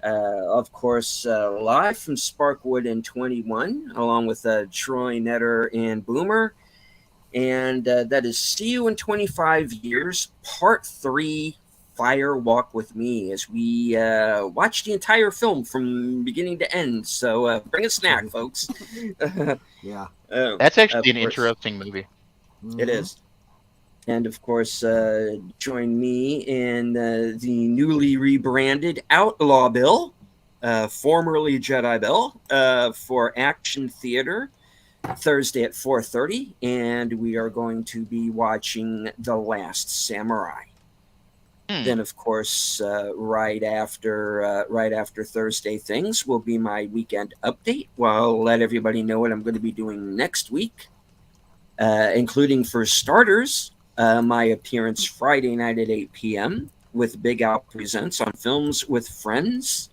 Of course, live from Sparkwood in 21, along with Troy Netter and Boomer. And that is See You in 25 Years, Part 3, Fire Walk with Me, as we watch the entire film from beginning to end. So bring a snack, folks. Yeah. that's actually Of an course. interesting movie. It is. And of course, join me in the newly rebranded Outlaw Bill, formerly Jedi Bill, for Action Theater, Thursday at 4:30, and we are going to be watching The Last Samurai. Then, of course, right after Thursday things will be my weekend update. Well, I'll let everybody know what I'm going to be doing next week, including, for starters, my appearance Friday night at 8 p.m. with Big Al Presents on Films with Friends,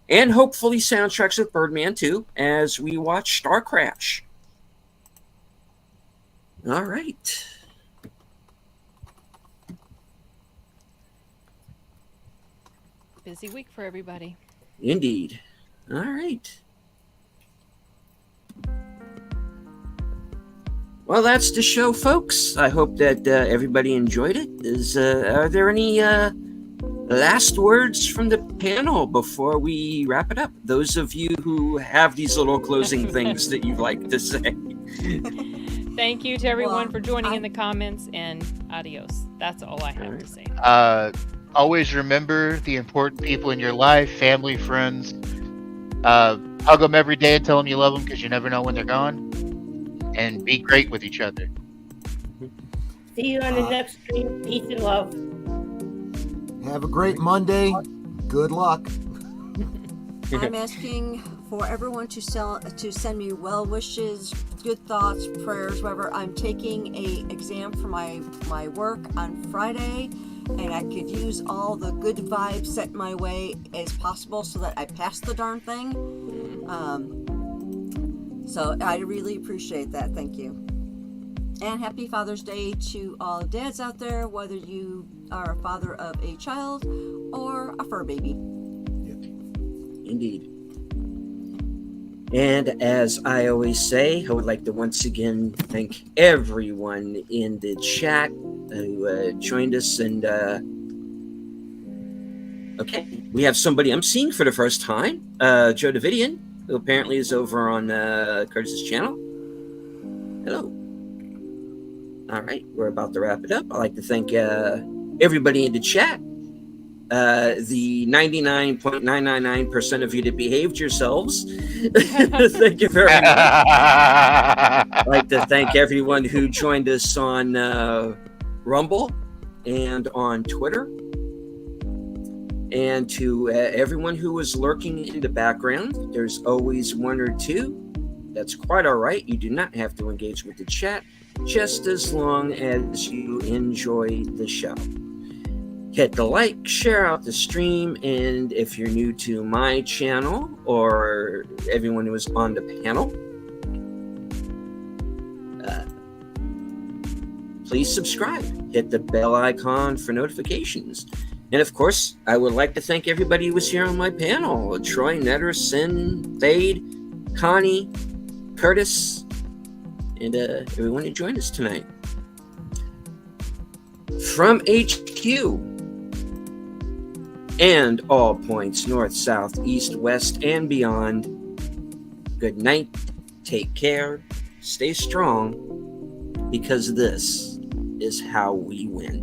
and hopefully Soundtracks with Birdman 2 as we watch Star Crash. All right. Busy week for everybody. Indeed. All right. Well, that's the show, folks. I hope that everybody enjoyed it. Are there any last words from the panel before we wrap it up? Those of you who have these little closing things that you'd like to say. Thank you to everyone Well, for joining in the comments, and adios. That's all I have to say. Always remember the important people in your life, family, friends. Hug them every day and tell them you love them because you never know when they're gone. And be great with each other. See you on the next stream. Peace and love. Have a great Monday. Good luck. I'm asking for everyone to send me well wishes, good thoughts, prayers, whatever. I'm taking a exam for my work on Friday, and I could use all the good vibes sent my way as possible so that I pass the darn thing. So I really appreciate that. Thank you. And happy Father's Day to all dads out there, whether you are a father of a child or a fur baby. Indeed. And as I always say, I would like to once again thank everyone in the chat who joined us. And okay, we have somebody I'm seeing for the first time, Joe Davidian, who apparently is over on Curtis's channel. Hello. All right, we're about to wrap it up. I'd like to thank everybody in the chat. The 99.999% of you that behaved yourselves. Thank you very much. I'd like to thank everyone who joined us on Rumble and on Twitter. And to everyone who was lurking in the background, there's always one or two. That's quite all right. You do not have to engage with the chat, just as long as you enjoy the show. Hit the like, share out the stream, and if you're new to my channel or everyone who is on the panel, please subscribe. Hit the bell icon for notifications. And of course, I would like to thank everybody who was here on my panel: Troy, Netter, Sin, Fade, Connie, Curtis, and everyone who joined us tonight. From HQ and all points north, south, east, west, and beyond, good night, take care, stay strong, because this is how we win.